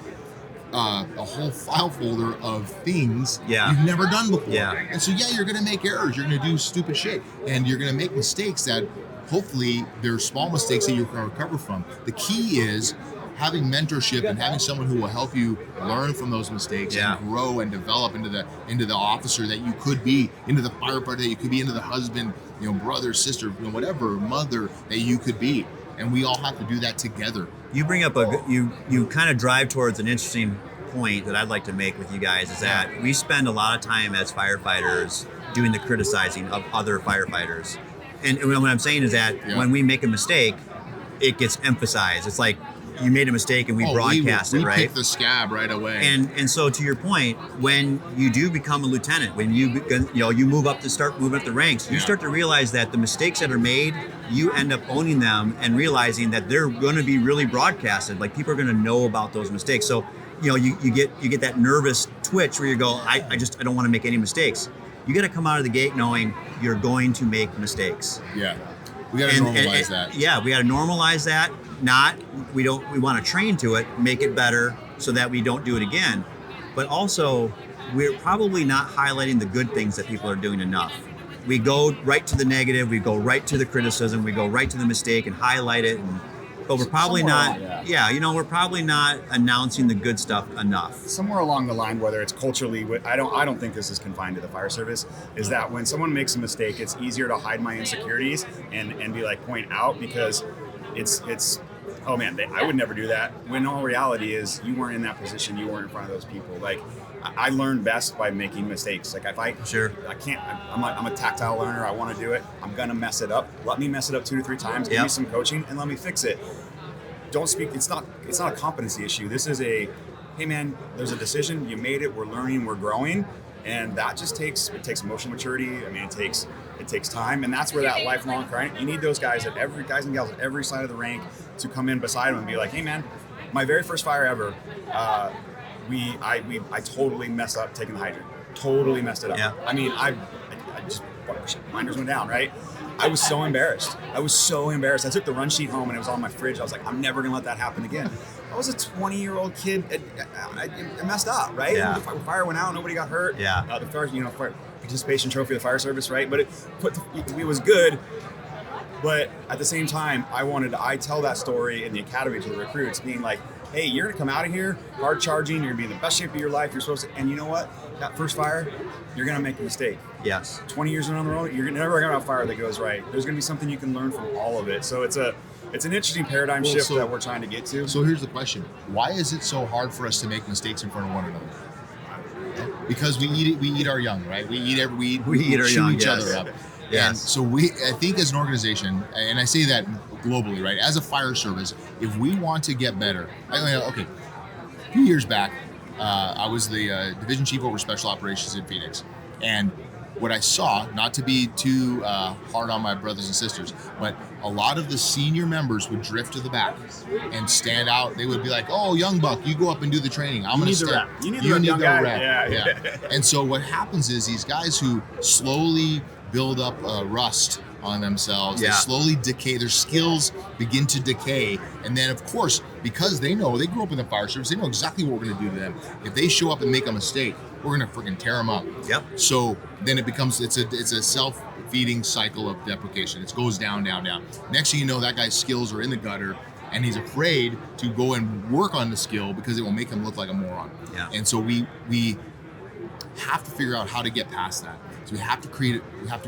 file folder of things you've never done before.
Yeah.
And so you're going to make errors, you're going to do stupid shit, and you're going to make mistakes that hopefully they're small mistakes that you can recover from. The key is having mentorship and having someone who will help you learn from those mistakes and grow and develop into the officer that you could be, into the firefighter that you could be, into the husband, brother, sister, whatever, mother that you could be. And we all have to do that together.
You bring up you kind of drive towards an interesting point that I'd like to make with you guys, is that we spend a lot of time as firefighters doing the criticizing of other firefighters. And what I'm saying is that when we make a mistake, it gets emphasized. It's like, you made a mistake and we broadcast it, right?
We pick the scab right away.
And so to your point, when you do become a lieutenant, when you move up the ranks, you start to realize that the mistakes that are made, you end up owning them and realizing that they're going to be really broadcasted. Like, people are going to know about those mistakes. So, you get that nervous twitch where you go, I don't want to make any mistakes. You got to come out of the gate knowing you're going to make mistakes.
Yeah. We got to normalize that.
Yeah, we got to normalize that. We want to train to it, make it better so that we don't do it again. But also, we're probably not highlighting the good things that people are doing enough. We go right to the negative, we go right to the criticism, we go right to the mistake and highlight it. But we're probably we're probably not announcing the good stuff enough.
Somewhere along the line, whether it's culturally, I don't think this is confined to the fire service, is that when someone makes a mistake, it's easier to hide my insecurities and be like, point out, because it's oh man, I would never do that. When all reality is you weren't in that position, you weren't in front of those people. Like I learn best by making mistakes. Like if I can't, I'm a tactile learner. I want to do it. I'm gonna mess it up. Let me mess it up 2 to 3 times. Give me some coaching and let me fix it. Don't speak. It's not a competency issue. This is hey man, there's a decision. You made it. We're learning. We're growing. And that just takes emotional maturity. I mean, it takes time, and that's where that lifelong grind. You need those guys and gals at every side of the rank to come in beside them and be like, "Hey, man, my very first fire ever, I totally messed up taking the hydrant. Totally messed it up.
Yeah.
I mean, I just blinders went down, right? I was so embarrassed. I took the run sheet home and it was on my fridge. I was like, I'm never gonna let that happen again. I was a 20-year-old kid. I messed up, right?
Yeah.
The fire went out. Nobody got hurt.
Yeah.
The fire participation trophy of the fire service, right? But it was good. But at the same time, I tell that story in the academy to the recruits, being like, hey, you're gonna come out of here hard charging. You're gonna be in the best shape of your life. You're supposed to, and you know what? That first fire, you're gonna make a mistake.
Yes.
20 years on the road, you're never gonna have a fire that goes right. There's gonna be something you can learn from all of it. So it's an interesting paradigm shift that we're trying to get to.
So here's the question: why is it so hard for us to make mistakes in front of one another? Because we eat our young, right? We eat our young, each other up.
Yes.
And so I think as an organization, and I say that globally, right? As a fire service, if we want to get better, a few years back, I was the division chief over special operations in Phoenix, and what I saw, not to be too hard on my brothers and sisters, but a lot of the senior members would drift to the back and stand out. They would be like, "Oh, young buck, you go up and do the training. I'm going to step.
You need the rep. Yeah.
And so what happens is these guys who slowly build up rust on themselves, they slowly decay, their skills begin to decay, and then of course, because they grew up in the fire service, they know exactly what we're going to do to them. If they show up and make a mistake, we're going to freaking tear them up.
Yep.
So then it becomes it's a self-feeding cycle of deprecation. It goes down. Next thing you know, that guy's skills are in the gutter, and he's afraid to go and work on the skill because it will make him look like a moron.
Yeah.
And so we have to figure out how to get past that. So we have to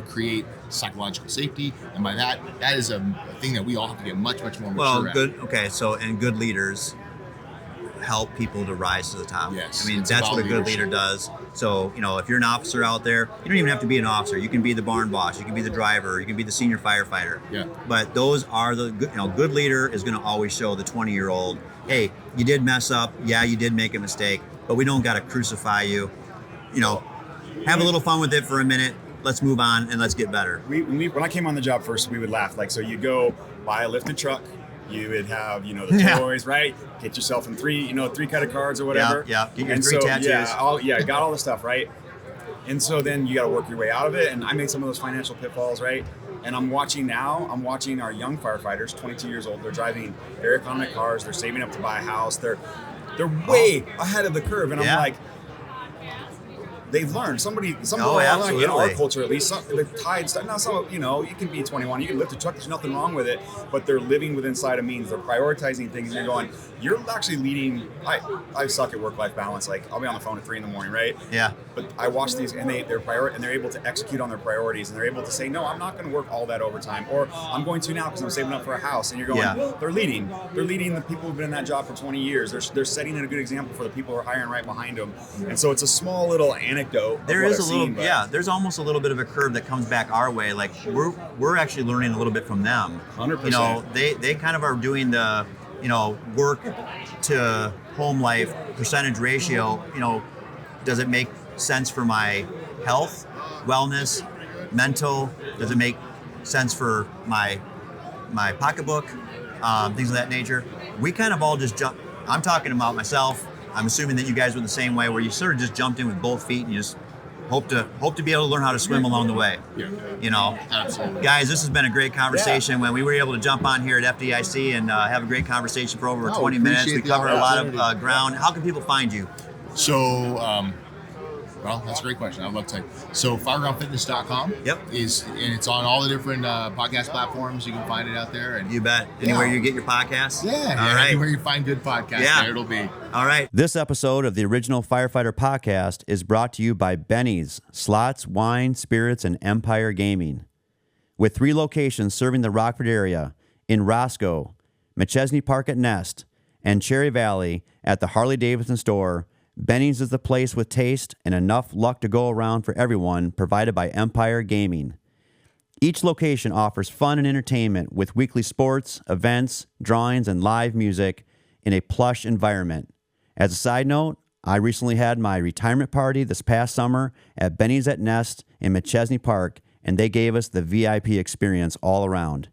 create psychological safety, and by that is a thing that we all have to get much more mature at.
Good leaders help people to rise to the top.
Yes,
I mean, that's what a good leader does. So, if you're an officer out there, you don't even have to be an officer. You can be the barn boss, you can be the driver, you can be the senior firefighter.
Yeah.
But those are the good, good leader is going to always show the 20-year-old, hey, you did mess up. Yeah, you did make a mistake, but we don't got to crucify you. Have a little fun with it for a minute. Let's move on and let's get better.
When I came on the job first, we would laugh. Like, so you go buy a lifted truck, you would have, the toys, right? Get yourself in 3 credit cards or whatever.
Yeah. Get your 3 tattoos.
Got all the stuff, right? And so then you got to work your way out of it. And I made some of those financial pitfalls, right? And I'm watching our young firefighters, 22 years old. They're driving very economic cars. They're saving up to buy a house. They're way ahead of the curve. And I'm like, they've learned. Some in our culture at least, the tides. Now, you can be 21, you can lift a truck. There's nothing wrong with it, but they're living within inside of means. They're prioritizing things. And you're going. You're actually leading. I suck at work-life balance. Like I'll be on the phone at 3 a.m, right?
Yeah.
But I watch these, and they're able to execute on their priorities, and they're able to say, no, I'm not going to work all that overtime, or I'm going to now because I'm saving up for a house. And you're going. Yeah. They're leading. They're leading the people who've been in that job for 20 years. They're setting a good example for the people who are hiring right behind them. And so it's a small little anecdote.
There is there's almost a little bit of a curve that comes back our way. Like we're actually learning a little bit from them.
100%.
They kind of are doing the, work to home life percentage ratio. Does it make sense for my health, wellness, mental? Does it make sense for my pocketbook? Things of that nature. We kind of all just jump. I'm talking about myself. I'm assuming that you guys were the same way, where you sort of just jumped in with both feet and you just hope to be able to learn how to swim along the way.
Yeah. Absolutely.
Guys, this has been a great conversation. When we were able to jump on here at FDIC and have a great conversation for over 20 minutes. We covered a lot of ground. How can people find you?
So, well, that's a great question. I'd love to tell you. So firegroundfitness.com.
Yep.
And it's on all the different podcast platforms. You can find it out there. And
you bet. Anywhere you get your podcasts?
Yeah.
All right.
Anywhere you find good podcasts, there it'll be.
All right.
This episode of the original Firefighter podcast is brought to you by Benny's Slots, Wine, Spirits, and Empire Gaming. With 3 locations serving the Rockford area in Roscoe, McChesney Park at Nest, and Cherry Valley at the Harley-Davidson store, Benny's is the place with taste and enough luck to go around for everyone, provided by Empire Gaming. Each location offers fun and entertainment with weekly sports, events, drawings, and live music in a plush environment. As a side note, I recently had my retirement party this past summer at Benny's at Nest in McChesney Park, and they gave us the VIP experience all around.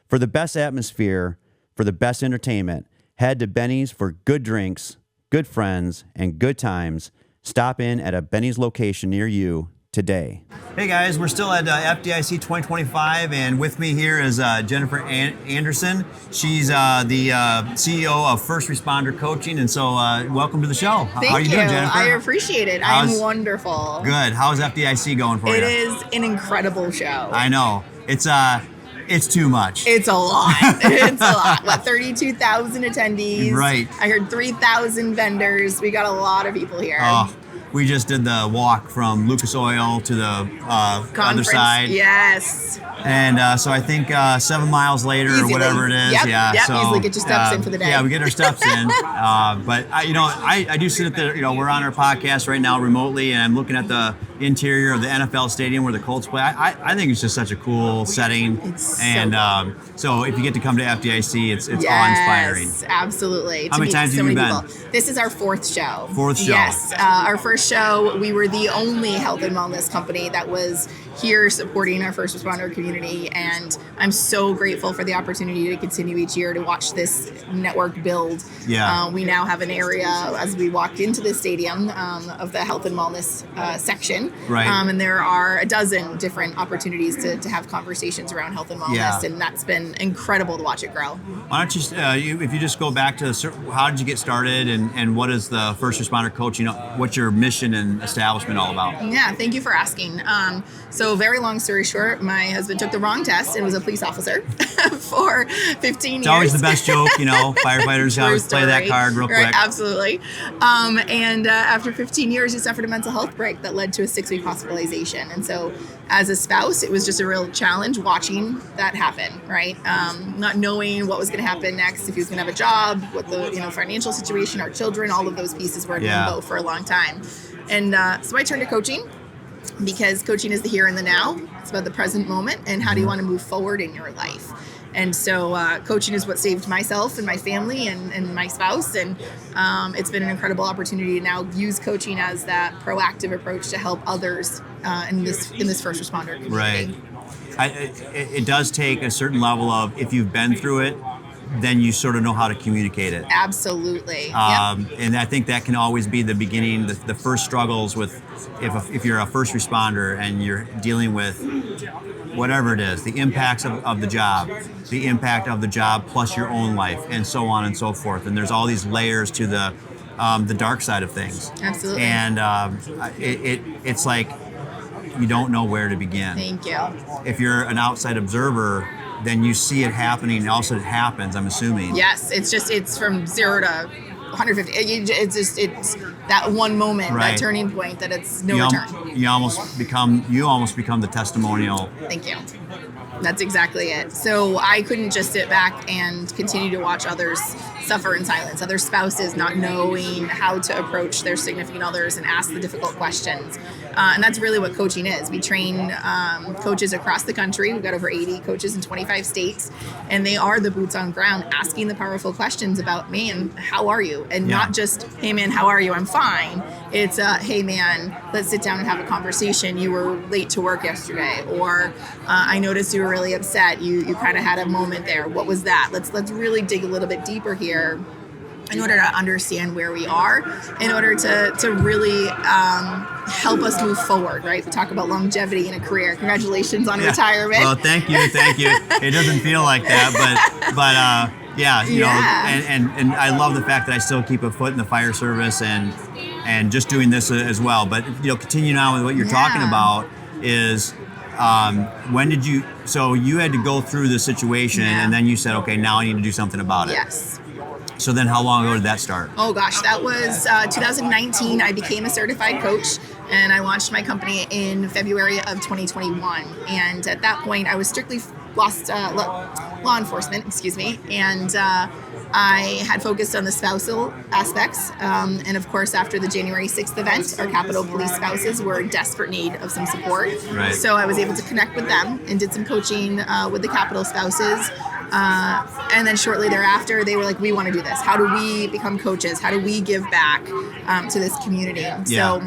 For the best atmosphere, for the best entertainment, head to Benny's for good drinks, good friends, and good times. Stop in at a Benny's location near you today.
Hey guys, we're still at FDIC 2025, and with me here is Jennifer Anderson. She's the CEO of First Responder Coaching, and so welcome to the show.
Thank
How are you doing, Jennifer?
I appreciate it. I'm wonderful.
Good. How's FDIC going for you?
It is an incredible show.
I know. It's too much.
It's a lot. It's a lot. What, 32,000 attendees?
Right.
I heard 3,000 vendors. We got a lot of people here.
Oh, we just did the walk from Lucas Oil to the other side.
Yes.
And so I think 7 miles later
Easily.
or whatever it is.
Yep,
So,
easily get your steps in for the day.
Yeah, we get our steps in. But I do sit there. We're on our podcast right now remotely, and I'm looking at the interior of the NFL stadium where the Colts play. I think it's just such a cool setting. So if you get to come to FDIC, it's awe-inspiring.
Yes, absolutely.
How many times have you been?
This is our fourth show.
Fourth show.
Yes. Our first show, we were the only health and wellness company that was here supporting our first responder community, and I'm so grateful for the opportunity to continue each year to watch this network build.
Yeah.
We now have an area as we walk into the stadium of the health and wellness section.
Right.
And there are a dozen different opportunities to have conversations around health and wellness, and that's been incredible to watch it grow.
Why don't if you just go back to how did you get started, and what is the First Responder Coaching? What's your mission and establishment all about?
Yeah, thank you for asking. So very long story short, my husband took the wrong test and was a police officer for 15 years.
It's always the best joke, firefighters always play that card real quick.
Absolutely. And after 15 years, he suffered a mental health break that led to a 6-week hospitalization. And so as a spouse, it was just a real challenge watching that happen, right? Not knowing what was going to happen next, if he was going to have a job, what the financial situation, our children, all of those pieces were in limbo for a long time. And so I turned to coaching, because coaching is the here and the now. It's about the present moment and how do you want to move forward in your life. And so coaching is what saved myself and my family and my spouse. And it's been an incredible opportunity to now use coaching as that proactive approach to help others in this first responder community.
Right. It does take a certain level of, if you've been through it, then you sort of know how to communicate it.
Absolutely.
And I think that can always be the beginning, the first struggles with, if you're a first responder and you're dealing with whatever it is, the impacts of the job, the impact of the job plus your own life, and so on and so forth. And there's all these layers to the dark side of things.
Absolutely.
And it's like you don't know where to begin.
Thank you.
If you're an outside observer, then you see it happening, and also it happens, I'm assuming.
Yes, it's from 0 to 150. It's that one moment, that turning point, that it's no return.
You almost become the testimonial.
Thank you. That's exactly it. So I couldn't just sit back and continue to watch others suffer in silence, other spouses not knowing how to approach their significant others and ask the difficult questions. And that's really what coaching is. We train coaches across the country. We've got over 80 coaches in 25 states, and they are the boots on ground asking the powerful questions about, man, how are you? And not just, hey man, how are you? I'm fine. It's, hey man, let's sit down and have a conversation. You were late to work yesterday, or I noticed you were really upset. You kind of had a moment there. What was that? Let's really dig a little bit deeper here in order to understand where we are, in order to really help us move forward, right? We talk about longevity in a career. Congratulations on retirement.
Well, thank you. It doesn't feel like that, but you know, and I love the fact that I still keep a foot in the fire service and just doing this as well. But continuing on with what you're talking about is, when did you? So you had to go through the situation, and then you said, okay, now I need to do something about it.
Yes.
So then how long ago did that start?
Oh gosh, that was 2019. I became a certified coach, and I launched my company in February of 2021. And at that point, I was strictly law enforcement, excuse me, and I had focused on the spousal aspects. And of course, after the January 6th event, our Capitol Police spouses were in desperate need of some support.
Right.
So I was able to connect with them and did some coaching with the Capitol spouses. And then shortly thereafter, they were like, we want to do this. How do we become coaches? How do we give back to this community?
Yeah.
So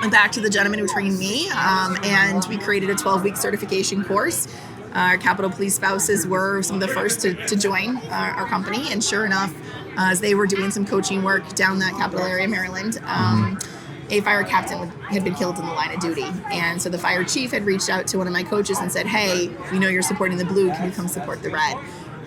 went back to the gentleman who trained me, and we created a 12-week certification course. Our Capitol Police spouses were some of the first to join our company, and sure enough, as they were doing some coaching work down that Capital area, Maryland, a fire captain had been killed in the line of duty. And so the fire chief had reached out to one of my coaches and said, hey, we know you're supporting the blue, can you come support the red?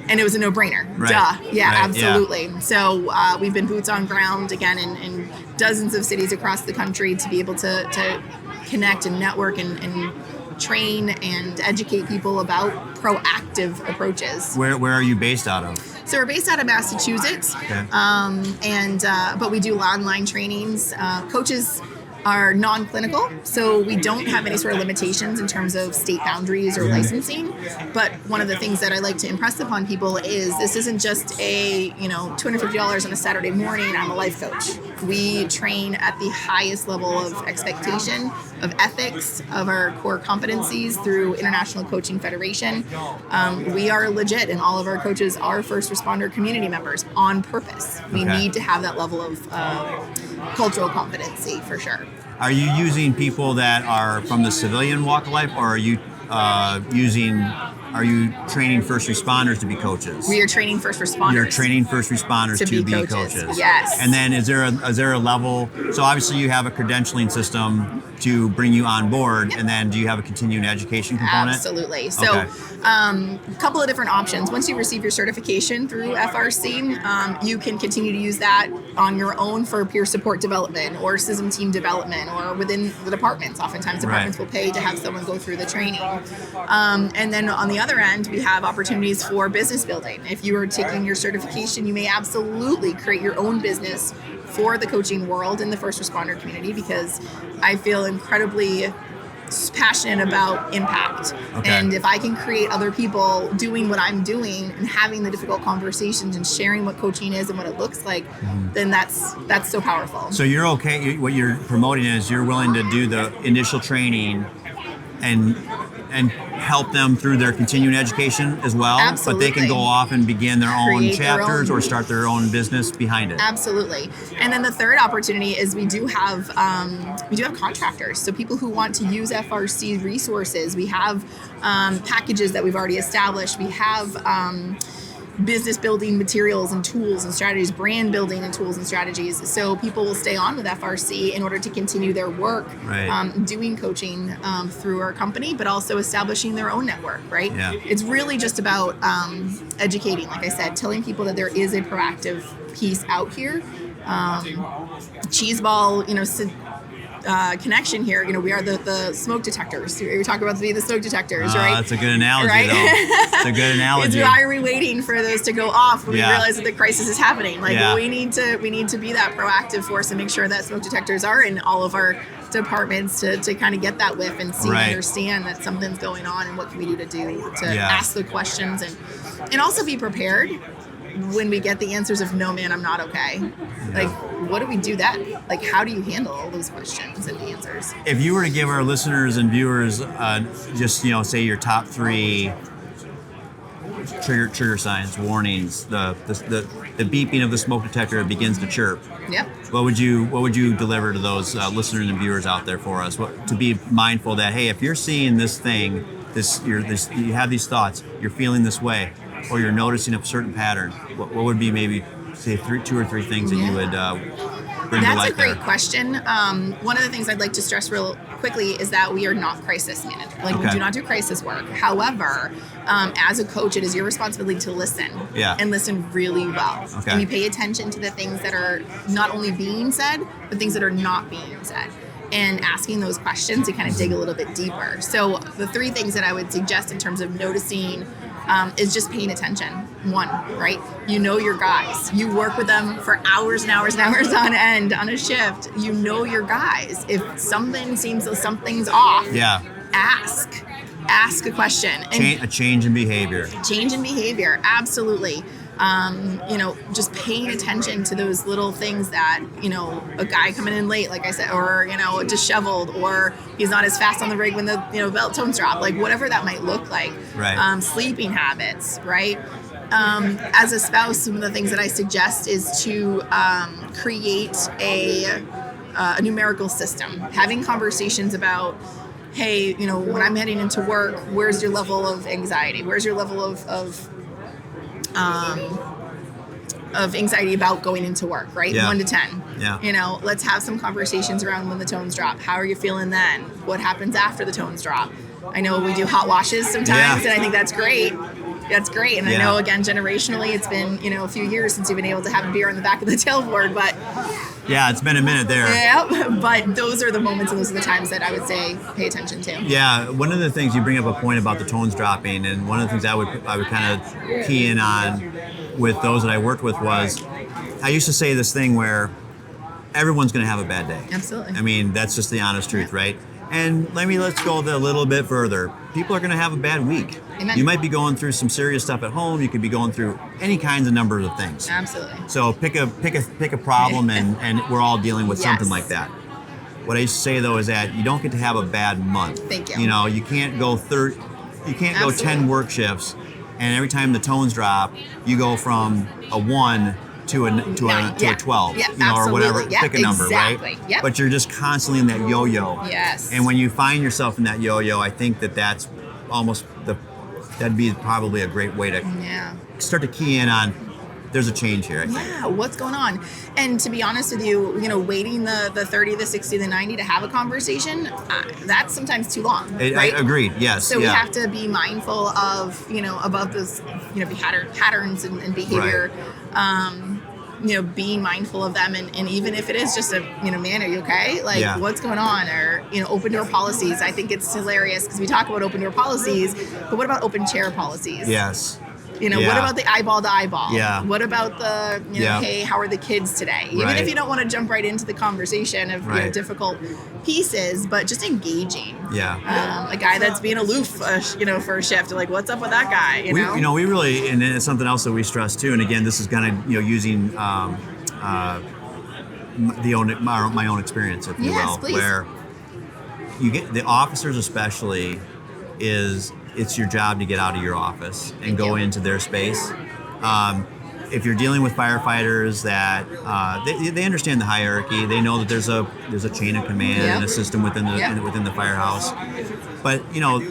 And it was a no-brainer.
Right.
Duh. Yeah,
right.
absolutely. Yeah. So we've been boots on ground again in dozens of cities across the country to be able to connect and network and train and educate people about proactive approaches.
Where are you based out of?
So we're based out of Massachusetts,
Okay.
But we do online trainings. Coaches are non-clinical, so we don't have any sort of limitations in terms of state boundaries or licensing. But one of the things that I like to impress upon people is this isn't just a, $250 on a Saturday morning, I'm a life coach. We train at the highest level of expectation, of ethics, of our core competencies through International Coaching Federation. We are legit, and all of our coaches are first responder community members on purpose. We need to have that level of cultural competency for sure.
Are you using people that are from the civilian walk of life, or are you training first responders to be coaches?
We are training first responders.
You're training first responders to be coaches.
Yes.
And then is there a level? So obviously you have a credentialing system to bring you on board, and then do you have a continuing education component?
Absolutely. So a couple of different options. Once you receive your certification through FRC, you can continue to use that on your own for peer support development or CISM team development or within the departments. Oftentimes departments will pay to have someone go through the training. And then on the other end, we have opportunities for business building. If you are taking your certification, you may absolutely create your own business for the coaching world in the first responder community, because I feel incredibly passionate about impact. And if I can create other people doing what I'm doing and having the difficult conversations and sharing what coaching is and what it looks like, then that's so powerful.
So you're okay, what you're promoting is you're willing to do the initial training and help them through their continuing education as well.
Absolutely.
But they can go off and begin their own
Create
chapters
their own.
or start their own business behind it.
Absolutely. And then the third opportunity is we do have contractors. So people who want to use FRC resources. We have packages that we've already established. We have business building materials and tools and strategies, brand building and tools and strategies. So people will stay on with FRC in order to continue their work, doing coaching through our company, but also establishing their own network, right?
Yeah.
It's really just about educating, like I said, telling people that there is a proactive piece out here. Cheeseball, connection here. We are the smoke detectors. We talk about the smoke detectors, right?
That's a good analogy,
right?
though. It's a good analogy.
It's why are we waiting for those to go off when we
Yeah.
realize that the crisis is happening? Like
Yeah.
we need to be that proactive force and make sure that smoke detectors are in all of our departments to kind of get that whiff and see and understand that something's going on and what can we do to ask the questions and also be prepared when we get the answers of no, man, I'm not okay. Like, what do we do then? Like, how do you handle all those questions and the answers?
If you were to give our listeners and viewers just, say your top 3 trigger signs, warnings, the beeping of the smoke detector begins to chirp.
Yep.
What would you deliver to those listeners and viewers out there for us? To be mindful that, hey, if you're seeing this thing, you have these thoughts, you're feeling this way, or you're noticing a certain pattern, what would be maybe say 2 or 3 things that you would bring to light there?
That's a great question. One of the things I'd like to stress real quickly is that we are not crisis managers. Like we do not do crisis work. However, as a coach, it is your responsibility to listen and listen really well. And you pay attention to the things that are not only being said, but things that are not being said. And asking those questions to kind of dig a little bit deeper. So the 3 things that I would suggest in terms of noticing is just paying attention. 1, right? You know your guys. You work with them for hours and hours and hours on end on a shift. You know your guys. If something seems like something's off, ask. Ask a question.
A change in behavior.
Change in behavior, absolutely. Just paying attention to those little things that, a guy coming in late, like I said, or, disheveled, or he's not as fast on the rig when the, belt tones drop, like whatever that might look like.
Right.
Sleeping habits, right? As a spouse, some of the things that I suggest is to create a numerical system, having conversations about, hey, when I'm heading into work, where's your level of anxiety? Where's your level of anxiety about going into work, right?
Yeah.
1 to 10.
Yeah.
Let's have some conversations around when the tones drop. How are you feeling then? What happens after the tones drop? I know we do hot washes sometimes, and I think that's great. That's great. And I know, again, generationally, it's been, a few years since you've been able to have a beer on the back of the tailboard, but...
Yeah, it's been a minute there.
Yeah, but those are the moments and those are the times that I would say pay attention to.
Yeah, one of the things, you bring up a point about the tones dropping, and one of the things I would kind of key in on with those that I worked with was, I used to say this thing where everyone's going to have a bad day.
Absolutely.
I mean, that's just the honest truth, right? And let's go a little bit further. People are going to have a bad week.
Amen.
You might be going through some serious stuff at home. You could be going through any kinds of numbers of things.
Absolutely.
So pick a problem, and we're all dealing with something like that. What I used to say though is that you don't get to have a bad month.
Thank you.
You can't go go 10 work shifts, and every time the tones drop, you go from a 1 to a 12, or whatever.
Yeah,
pick a number,
exactly.
right?
Yep.
But you're just constantly in that yo-yo.
Yes.
And when you find yourself in that yo-yo, I think that's almost that'd be probably a great way to start to key in on. There's a change here, I think.
Yeah, what's going on? And to be honest with you, waiting the 30, the 60, the 90 to have a conversation, that's sometimes too long, right?
I agreed, yes.
So we have to be mindful of, about those, patterns and behavior. Right. Being mindful of them, and even if it is just a, man, are you okay? Like, what's going on? Or, open door policies. I think it's hilarious because we talk about open door policies, but what about open chair policies?
Yes.
What about the eyeball to eyeball?
Yeah.
What about the, hey, how are the kids today? Even if you don't want to jump right into the conversation of difficult pieces, but just engaging.
Yeah.
A guy that's being aloof, for a shift, like, what's up with that guy?
We really, and it's something else that we stress too. And again, this is kind of using my own experience, if you will,
please.
where you get the officers especially it's your job to get out of your office and go into their space. If you're dealing with firefighters that they understand the hierarchy, they know that there's a chain of command and a system within the firehouse. But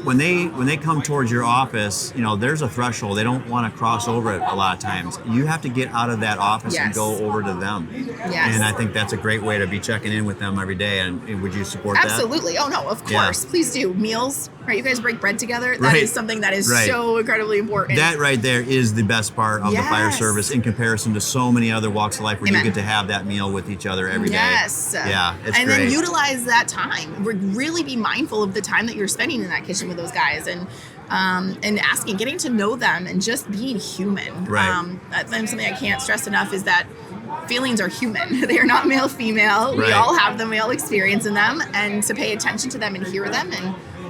when they come towards your office, there's a threshold. They don't want to cross over it a lot of times. You have to get out of that office and go over to them.
Yes.
And I think that's a great way to be checking in with them every day. And would you support that?
Absolutely. Oh no, of course.
Yeah.
Please do. Meals, right? You guys break bread together. That is something that is so incredibly important.
That right there is the best part of the fire service in comparison to so many other walks of life where you get to have that meal with each other every day.
Yes.
Yeah, it's
and
great.
then utilize that time. Really be mindful of the time that you're spending in that kitchen with those guys, and asking, getting to know them, and just being human.
Right.
That's something I can't stress enough, is that feelings are human. They are not male, female.
Right.
We all have them. We all experience in them, and to pay attention to them and hear them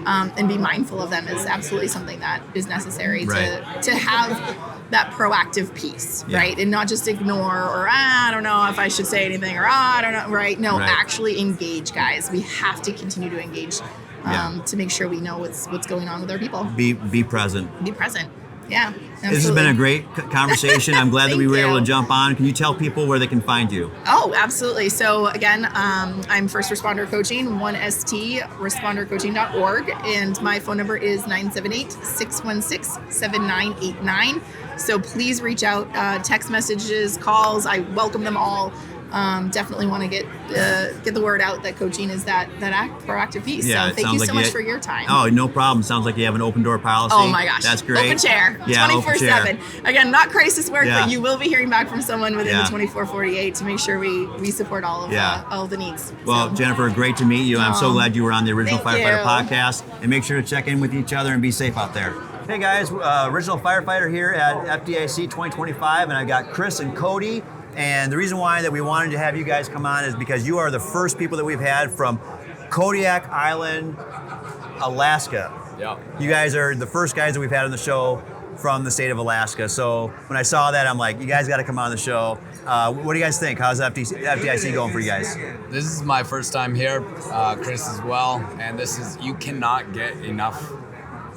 and be mindful of them is absolutely something that is necessary to have that proactive piece, right? And not just ignore, or I don't know if I should say anything, or I don't know, right? No, actually engage, guys. We have to continue to engage to make sure we know what's going on with our people.
Be present.
Be present. Yeah, absolutely.
This has been a great conversation. I'm glad that we were able to jump on. Can you tell people where they can find you?
Oh, absolutely. So again, I'm First Responder Coaching, 1ST, respondercoaching.org, and my phone number is 978-616-7989. So please reach out, text messages, calls. I welcome them all. Definitely want to get the word out that coaching is that proactive piece.
Yeah,
so thank you so much for your time.
Oh, no problem. Sounds like you have an open door policy.
Oh my gosh.
That's great.
Open chair, 24/7. Again, not crisis work, but you will be hearing back from someone within the 24-48 to make sure we support all of the needs.
Well, Jennifer, great to meet you. I'm so glad you were on the Original Firefighter podcast. And make sure to check in with each other and be safe out there. Hey guys, Original Firefighter here at FDIC 2025, and I got Chris and Cody. And the reason why that we wanted to have you guys come on is because you are the first people that we've had from Kodiak Island, Alaska.
Yeah.
You guys are the first guys that we've had on the show from the state of Alaska. So when I saw that, I'm like, you guys got to come on the show. What do you guys think? How's FDIC going for you guys?
This is my first time here, Chris as well, and you cannot get enough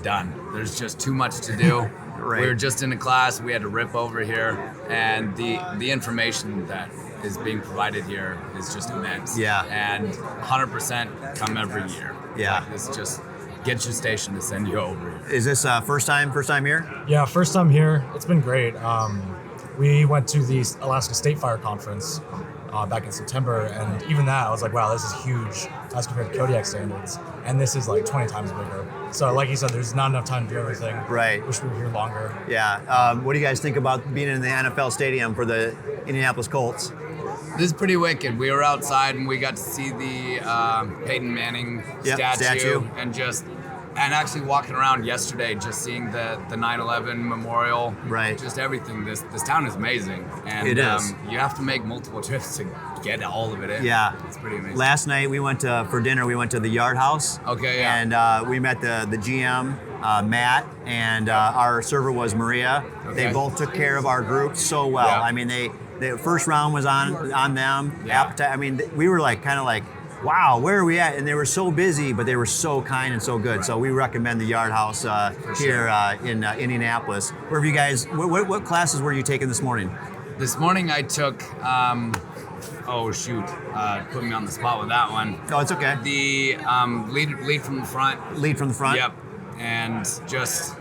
done. There's just too much to do.
Right.
We were just in a class, we had to rip over here, and the information that is being provided here is just immense.
Yeah.
And 100% come every year.
Yeah.
Like, it's just get your station to send you over here.
Is this first time here?
Yeah, first time here. It's been great. We went to the Alaska State Fire Conference back in September, and even that, I was like, wow, this is huge as compared to Kodiak standards, and this is like 20 times bigger. So like you said, there's not enough time to do everything.
Right.
Wish we were here longer.
Yeah. What do you guys think about being in the NFL stadium for the Indianapolis Colts?
This is pretty wicked. We were outside and we got to see the Peyton Manning statue and actually walking around yesterday, just seeing the 9/11 memorial.
Right.
Just everything. This town is amazing. And
it is.
You have to make multiple trips to get all of it in.
Yeah.
It's pretty amazing.
Last night for dinner, we went to the Yard House.
Okay, yeah.
And we met the GM, Matt, and our server was Maria.
Okay.
They both took care of our group so well.
Yeah.
I mean, the first round was on them.
Yeah.
Appetite. I mean, we were kind of wow, where are we at? And they were so busy, but they were so kind and so good. So we recommend the Yard House here in Indianapolis. Where have you guys? What classes were you taking this morning?
This morning I took. Put me on the spot with that one.
Oh, it's okay.
The lead from the front.
Lead from the front.
Yep, and just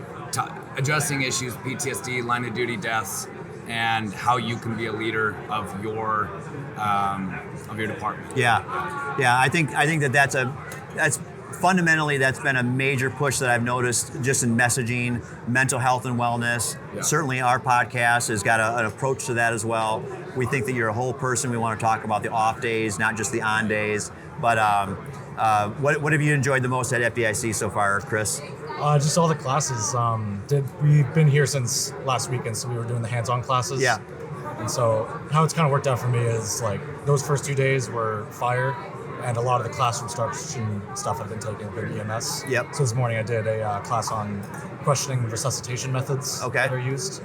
addressing issues, PTSD, line of duty deaths, and how you can be a leader of your department.
Yeah. I think that's fundamentally that's been a major push that I've noticed just in messaging, mental health and wellness.
Yeah.
Certainly, our podcast has got an approach to that as well. We think that you're a whole person. We want to talk about the off days, not just the on days. But what have you enjoyed the most at FDIC so far, Chris?
Just all the classes. We've been here since last weekend, so we were doing the hands-on classes. Yeah. And so how it's kind of worked out for me is those first 2 days were fire, and a lot of the classroom instruction stuff I've been taking with EMS.
Yep.
So this morning I did a class on questioning resuscitation methods that are used.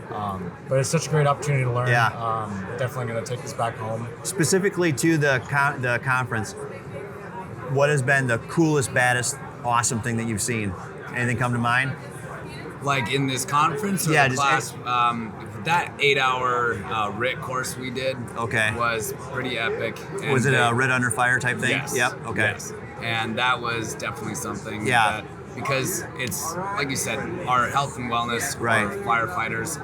But it's such a great opportunity to learn.
Yeah.
Definitely going to take this back home.
Specifically to the conference, what has been the coolest, baddest, awesome thing that you've seen? Anything come to mind?
Like in this conference or
Yeah,
the class? That 8-hour RIT course we did was pretty epic. And
was it a RIT under fire type thing?
Yes.
Yep. Okay.
Yes. And that was definitely something because it's, like you said, our health and wellness, our firefighters.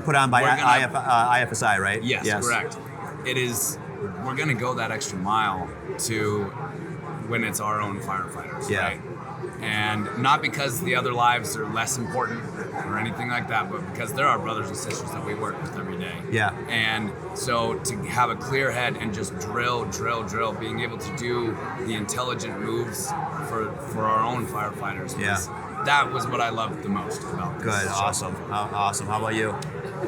Put on by IFSI, right?
Yes, correct. We're going to go that extra mile to when it's our own firefighters, right? And not because the other lives are less important or anything like that, but because they're our brothers and sisters that we work with every day. Yeah. And so to have a clear head and just drill, being able to do the intelligent moves for our own firefighters. That was what I loved the most about this.
Good, awesome. How about you?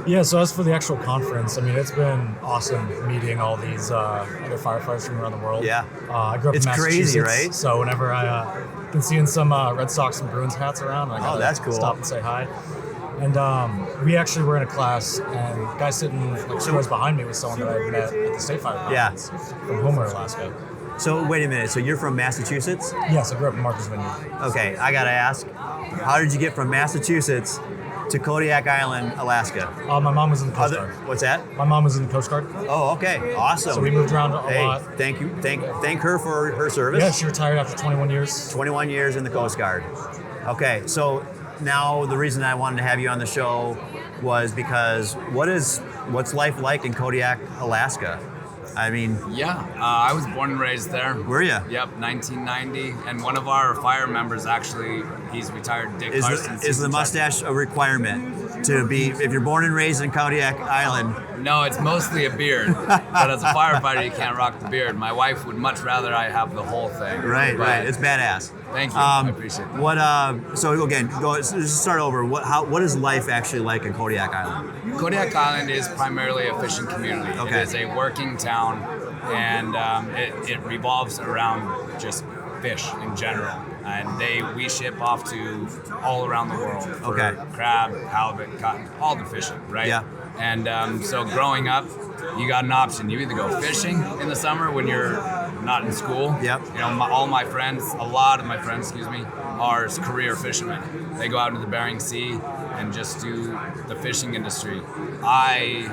Yeah, so as for the actual conference, I mean, it's been awesome meeting all these other firefighters from around the world. Yeah. I grew up in Massachusetts. It's crazy, right? So whenever I been seeing some Red Sox and Bruins hats around, I
that's cool.
Stop and say hi. And we actually were in a class, and the guy sitting 2 rows behind me was someone that I met at the State Fire Conference from Homer, Alaska.
So wait a minute. So you're from Massachusetts?
Yes, I grew up in Martha's Vineyard.
Okay, I gotta ask, how did you get from Massachusetts to Kodiak Island, Alaska?
My mom was in the Coast Guard.
What's that?
My mom was in the Coast Guard.
Oh, okay, awesome.
So we moved around a lot.
Thank you. Thank her for her service.
Yeah, she retired after 21 years.
21 years in the Coast Guard. Okay, so now the reason I wanted to have you on the show was because what's life like in Kodiak, Alaska? I mean...
Yeah, I was born and raised there.
Were you?
Yep, 1990. And one of our fire members, actually, he's retired, Dick Carson.
Is the mustache a requirement to be, if you're born and raised in Kodiak Island?
No, it's mostly a beard. But as a firefighter, you can't rock the beard. My wife would much rather I have the whole thing.
Right. It's badass.
Thank you. I appreciate it.
So again, just start over. What is life actually like in Kodiak Island?
Kodiak Island is primarily a fishing community. Okay. It is a working town, and it revolves around just fish in general, and we ship off to all around the world for crab, halibut, cotton, all the fishing, right?
Yeah.
And so growing up, you got an option. You either go fishing in the summer when you're not in school.
Yep.
You know, a lot of my friends, are career fishermen. They go out into the Bering Sea and just do the fishing industry. I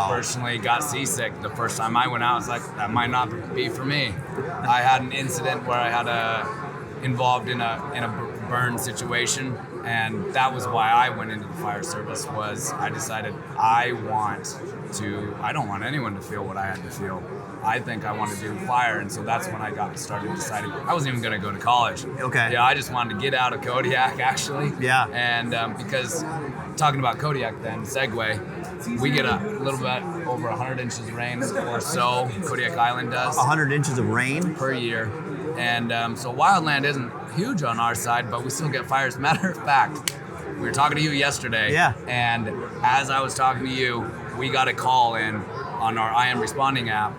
personally got seasick the first time I went out. I was like, that might not be for me. I had an incident where I had involved in a burn situation, and that was why I went into the fire service. Was I decided I don't want anyone to feel what I had to feel. I think I want to do fire, and so that's when I started deciding. I wasn't even going to go to college.
Okay.
Yeah, I just wanted to get out of Kodiak, actually.
Yeah.
And because talking about Kodiak, then segue, we get a little bit over 100 inches of rain or so. Kodiak Island does
100 inches of rain
per year, and so wildland isn't huge on our side, but we still get fires. Matter of fact, we were talking to you yesterday.
Yeah.
And as I was talking to you, we got a call in on our I Am Responding app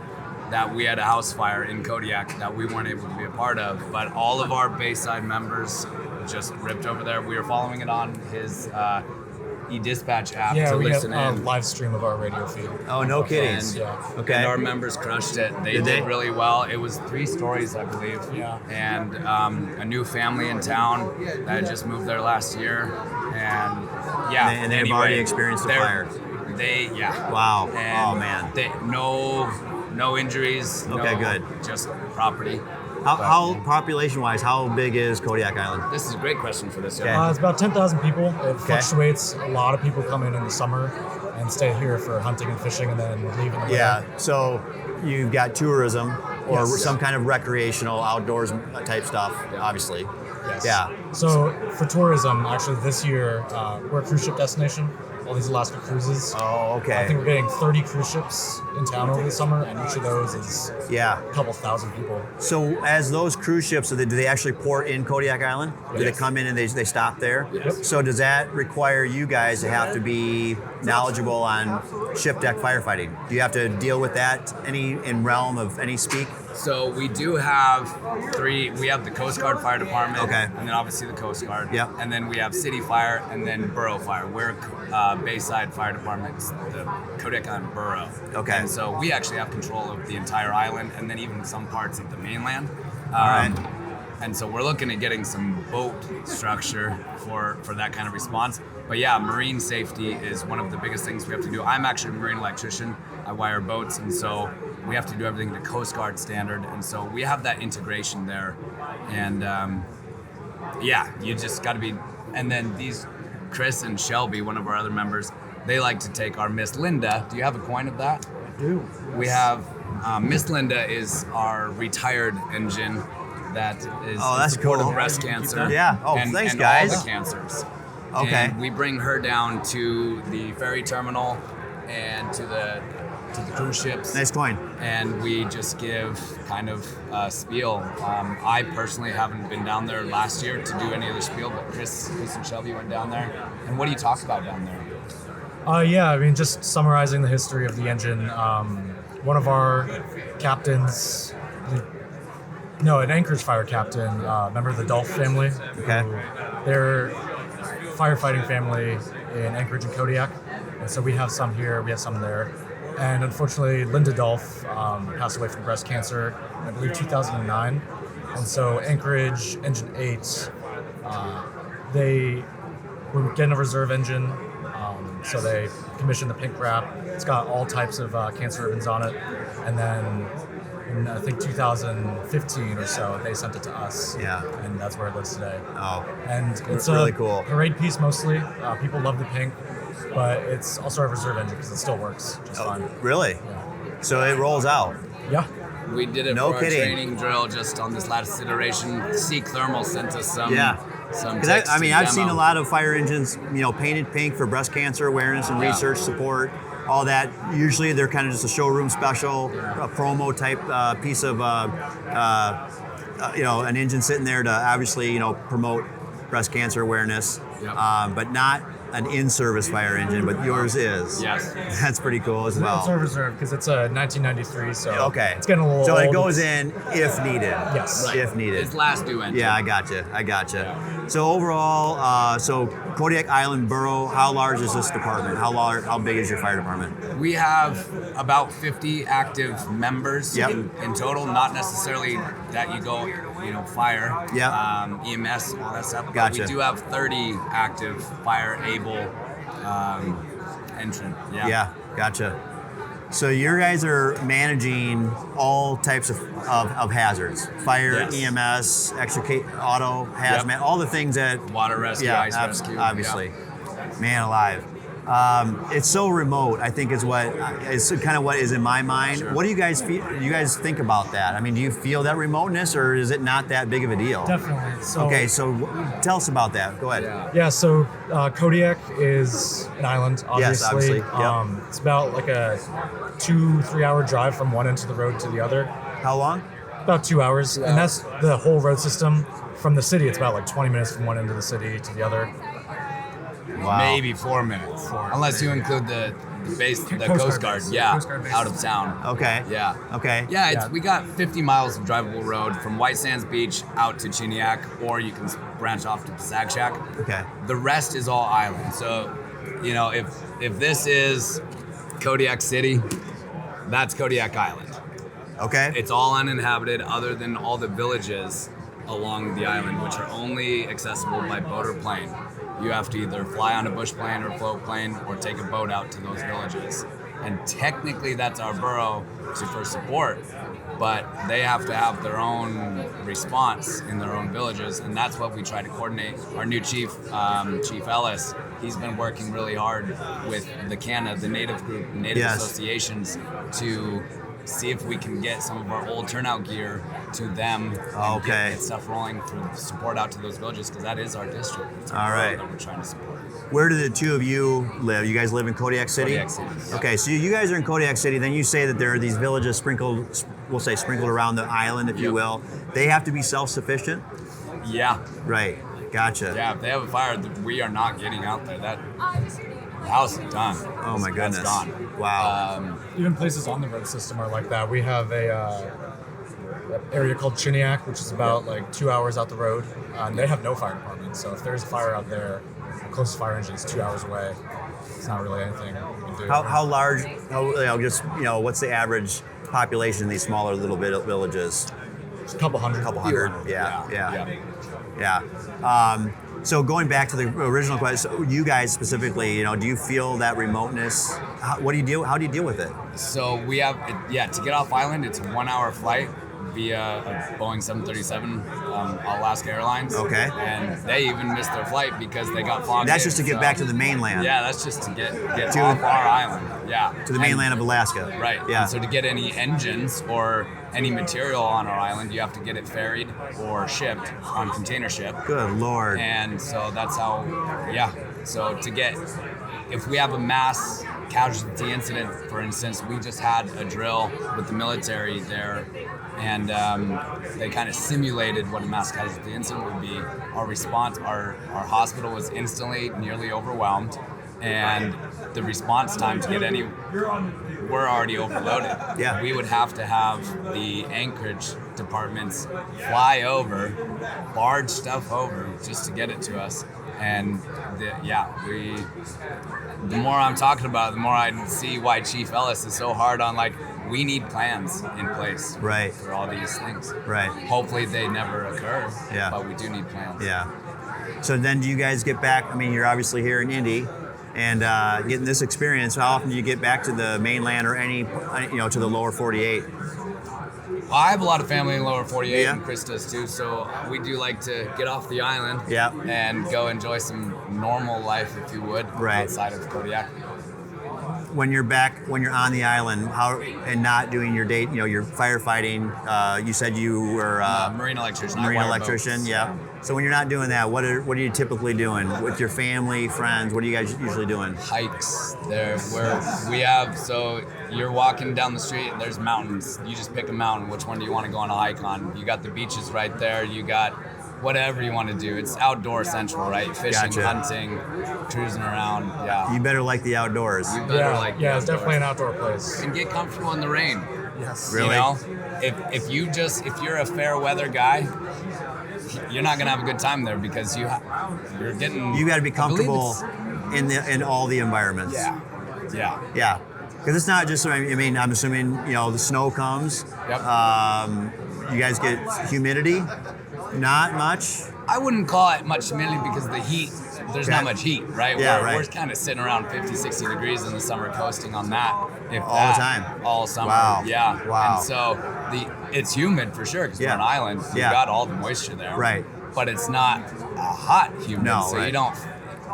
that we had a house fire in Kodiak that we weren't able to be a part of, but all of our Bayside members just ripped over there. We were following it on his e-dispatch app to listen in.
Yeah, we have a live stream of our radio feed.
Oh, no kidding.
And, and our members crushed it. They did really well. It was 3 stories, I believe. Yeah. And a new family in town that had just moved there last year. And
and they've already experienced the fire.
Wow.
And oh man.
No injuries.
Okay, good.
Just property.
How population-wise, how big is Kodiak Island?
This is a great question for this.
It's about 10,000 people. It fluctuates. A lot of people come in the summer and stay here for hunting and fishing, and then leave in the winter.
Yeah. So you've got tourism or some kind of recreational outdoors type stuff, obviously.
Yes.
Yeah.
So for tourism, actually this year we're a cruise ship destination. All these Alaska cruises.
Oh, okay.
I think we're getting 30 cruise ships in town over the summer, and each of those is a couple thousand people.
So as those cruise ships, do they actually port in Kodiak Island? Do they come in and they stop there?
Yes.
So does that require you guys to have to be knowledgeable on ship deck firefighting? Do you have to deal with that in realm of any speak?
So we do have 3. We have the Coast Guard Fire Department, and then obviously the Coast Guard.
Yep.
And then we have City Fire, and then Borough Fire. We're Bayside Fire Department, the Kodiak Island Borough.
Okay.
And so we actually have control of the entire island, and then even some parts of the mainland.
All right.
And so we're looking at getting some boat structure for that kind of response. But yeah, marine safety is one of the biggest things we have to do. I'm actually a marine electrician. I wire boats, and so we have to do everything to Coast Guard standard. And so we have that integration there. And you just got to be. And then Chris and Shelby, one of our other members, they like to take our Miss Linda. Do you have a coin of that?
I do.
We have Miss Linda is our retired engine that is in support of breast cancer.
Yeah. Oh, thanks, guys.
All the cancers.
Okay.
And we bring her down to the ferry terminal and to the cruise ships.
Nice coin.
And we just give kind of a spiel. I personally haven't been down there last year to do any of the spiel, but Chris and Shelby went down there. And what do you talk about down there?
Just summarizing the history of the engine. One of our captains, an Anchorage fire captain, member of the Dolph family.
Okay.
They're firefighting family in Anchorage and Kodiak. And so we have some here, we have some there. And unfortunately, Linda Dolph passed away from breast cancer, I believe 2009. And so Anchorage Engine 8, they were getting a reserve engine. So they commissioned the pink wrap. It's got all types of cancer ribbons on it. And then in, I think 2015 or so, they sent it to us.
Yeah.
And that's where it lives today.
Oh.
And it's
really
a
cool
parade piece mostly. People love the pink, but it's also a reserve engine because it still works just fine.
Really?
Yeah.
So it rolls out?
Yeah.
We did it for our training drill just on this last iteration. Seek Thermal sent us some. Yeah.
I've seen a lot of fire engines, painted pink for breast cancer awareness and research support, all that. Usually they're kind of just a showroom special, a promo type piece of, an engine sitting there to obviously, promote breast cancer awareness, but not an in-service fire engine, but yours is.
Yes.
That's pretty cool as well.
It's reserve because it's a 1993, so
okay.
It's getting a little
so
old.
it goes in if needed.
Yes.
Right.
If needed.
It's last due engine.
Yeah, I gotcha. So overall, so Kodiak Island Borough, how large is this department? How big is your fire department?
We have about 50 active members
Yep.
in total, not necessarily that you go, fire,
Yep.
EMS, all that stuff. But
Gotcha.
we do have 30 active fire-able entrant.
Yeah, gotcha. So you guys are managing all types of hazards, fire,
Yes.
EMS, auto, hazmat, all the things that
Water rescue, ice rescue.
obviously. Man alive. It's so remote, I think is kind of what is in my mind.
Sure.
What do you guys feel? Do you guys think about that? I mean, do you feel that remoteness, or is it not that big of a deal?
Definitely. So,
Okay, so tell us about that. Go ahead.
Yeah, so Kodiak is an island,
Yes,
obviously.
obviously, yep.
It's about like a 2-3 hour drive from one end of the road to the other.
How long?
About 2 hours. And that's the whole road system. From the city, it's about like 20 minutes from one end of the city to the other.
Wow.
Maybe 4 minutes, unless you include the base, the Coast Guard. Yeah,
Coast Guard base.
out of town.
Okay.
Yeah.
Okay.
Yeah, we got 50 miles of drivable road from White Sands Beach out to Kodiak, or you can branch off to Sag Shack.
Okay.
The rest is all island. So, if this is Kodiak City, that's Kodiak Island.
Okay.
It's all uninhabited other than all the villages along the island, which are only accessible by boat or plane. You have to either fly on a bush plane or float plane or take a boat out to those villages. And technically that's our borough to first support, but they have to have their own response in their own villages, and that's what we try to coordinate. Our new chief, Chief Ellis, he's been working really hard with the CANA, the native group, native
Yes.
associations, to see if we can get some of our old turnout gear to them and get stuff rolling for support out to those villages, because that is our district. It's our
All right.
that we're trying to support.
Where do the two of you live? You guys live in Kodiak City?
Kodiak City, yeah.
Okay, so you guys are in Kodiak City, then you say that there are these villages sprinkled around the island, if you will. They have to be self-sufficient?
Yeah.
Right, gotcha.
Yeah, if they have a fire, we are not getting out there. The house is done.
Oh my goodness.
That's gone.
Wow.
Even places on the road system are like that. We have a area called Kodiak, which is about like 2 hours out the road, and they have no fire department. So if there's a fire out there, the closest fire engine is 2 hours away. It's not really anything we can do.
How large, what's the average population in these smaller little villages?
It's a couple hundred.
Yeah. So going back to the original question, so you guys specifically, do you feel that remoteness? How do you deal with it?
So we have, to get off island, it's a 1 hour flight via a Boeing 737, Alaska Airlines.
Okay.
And they even missed their flight because they got fogged
That's
in,
just to get back to the mainland.
Yeah, that's just to get off our island. Yeah.
To the mainland of Alaska.
Right.
Yeah.
And so to get any engines or any material on our island, you have to get it ferried or shipped on container ship.
Good Lord.
And so that's how, So if we have a mass casualty incident, for instance, we just had a drill with the military there, and they kind of simulated what a mass casualty incident would be. Our response, our hospital was instantly nearly overwhelmed, and the response time to get we're already overloaded.
Yeah.
We would have to have the anchorage departments fly over, barge stuff over just to get it to us. And the more I'm talking about it, the more I see why Chief Ellis is so hard on, we need plans in place for all these things.
Right.
Hopefully they never occur,
Yeah.
but we do need plans.
Yeah. So then do you guys get back, you're obviously here in Indy, and getting this experience, how often do you get back to the mainland or to the lower 48?
Well, I have a lot of family in lower 48,
Yeah.
and Chris does too, so we do like to get off the island and go enjoy some normal life, if you would, outside of Kodiak.
When you're on the island, and not doing your your firefighting, you said you were
marine electrician.
Marine electrician, yeah. So when you're not doing that, what are you typically doing with your family, friends? What are you guys usually doing?
Hikes. So you're walking down the street and there's mountains. You just pick a mountain. Which one do you want to go on a hike on? You got the beaches right there. You got whatever you want to do. It's outdoor central, right? Fishing, hunting, cruising around. Yeah.
You better like the outdoors.
You better like the
it's definitely an outdoor place.
And get comfortable in the rain.
Yes.
Really?
You know, if you're a fair weather guy, you're not gonna have a good time there because you're getting.
You got to be comfortable in all the environments. Yeah. Because it's not just. I mean, I'm assuming the snow comes.
Yep.
You guys get humidity. Not much.
I wouldn't call it much humidity because the heat. There's not much heat, right? We're kind of sitting around 50, 60 degrees in the summer, coasting on that.
The time.
All summer.
Wow.
Yeah.
Wow.
And so it's humid for sure because we're an island. You've got all the moisture there.
Right.
But it's not a hot humid, so you don't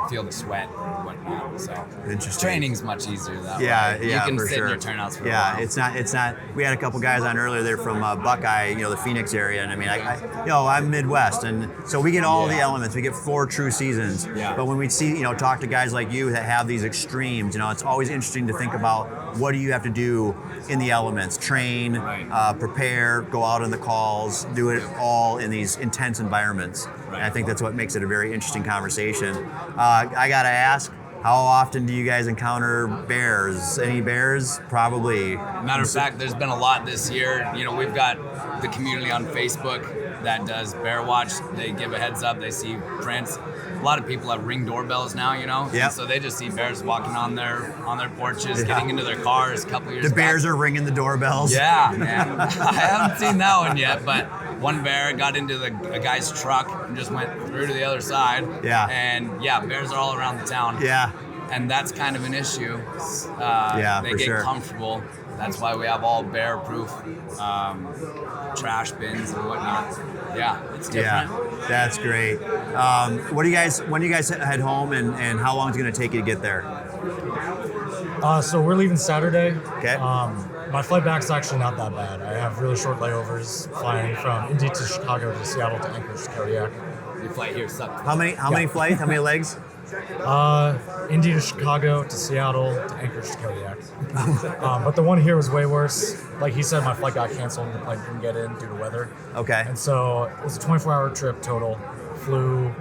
feel the sweat or whatnot. So
interesting.
Training's much easier that way.
You
can
for
sit
sure.
in your turnouts for a while.
It's not. We had a couple guys on earlier. They're from Buckeye, the Phoenix area, and I mean, I'm Midwest, and so we get all the elements. We get 4 true seasons.
Yeah.
But when we see, talk to guys like you that have these extremes, it's always interesting to think about what do you have to do in the elements, train, prepare, go out on the calls, do it all in these intense environments. And I think that's what makes it a very interesting conversation. I gotta ask, how often do you guys encounter bears? Any bears? Probably.
Matter of fact, there's been a lot this year. We've got the community on Facebook that does bear watch. They give a heads up. They see prints. A lot of people have Ring doorbells now,
Yep.
So they just see bears walking on their porches, getting into their cars. A couple years
The bears are ringing the doorbells.
Yeah, man. I haven't seen that one yet, but one bear got into a guy's truck and just went through to the other side.
Yeah.
And bears are all around the town.
Yeah.
And that's kind of an issue. They
for
get
sure.
comfortable. That's why we have all bear-proof trash bins and whatnot. Yeah, it's different.
Yeah, that's great. When do you guys head home, and how long is it going to take you to get there?
So we're leaving Saturday.
Okay.
My flight back's actually not that bad. I have really short layovers flying from Indy to Chicago to Seattle to Anchorage to Kodiak.
Your flight here sucks.
How many flights? How many legs?
Indy to Chicago to Seattle to Anchorage to Kodiak. But the one here was way worse. Like he said, my flight got canceled and the plane couldn't get in due to weather.
Okay.
And so it was a 24-hour trip total. Flew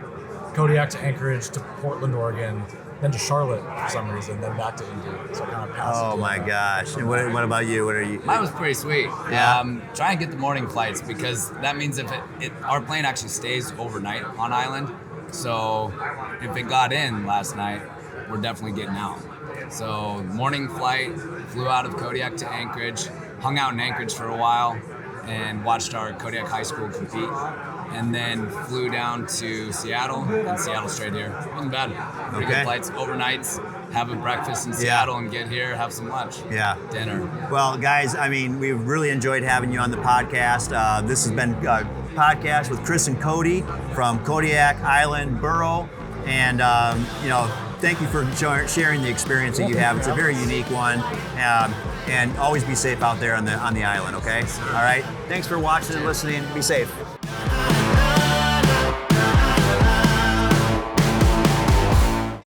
Kodiak to Anchorage to Portland, Oregon, then to Charlotte for some reason, then back to Indy. So I kind of passed.
Oh my gosh! And what about you? What are you?
Mine was pretty sweet.
Yeah.
Try and get the morning flights because that means if our plane actually stays overnight on island. So if it got in last night, we're definitely getting out. So morning flight, flew out of Kodiak to Anchorage, hung out in Anchorage for a while, and watched our Kodiak High School compete. And then flew down to Seattle, and Seattle straight here. Wasn't bad. Pretty good flights, overnights, have a breakfast in Seattle and get here, have some lunch. Yeah. Dinner.
Well, guys, I mean, we've really enjoyed having you on the podcast. This has been a podcast with Chris and Cody from Kodiak Island Borough. And, thank you for sharing the experience that you have. It's a very unique one. And always be safe out there on the island, okay? All right? Thanks for watching and listening. Be safe.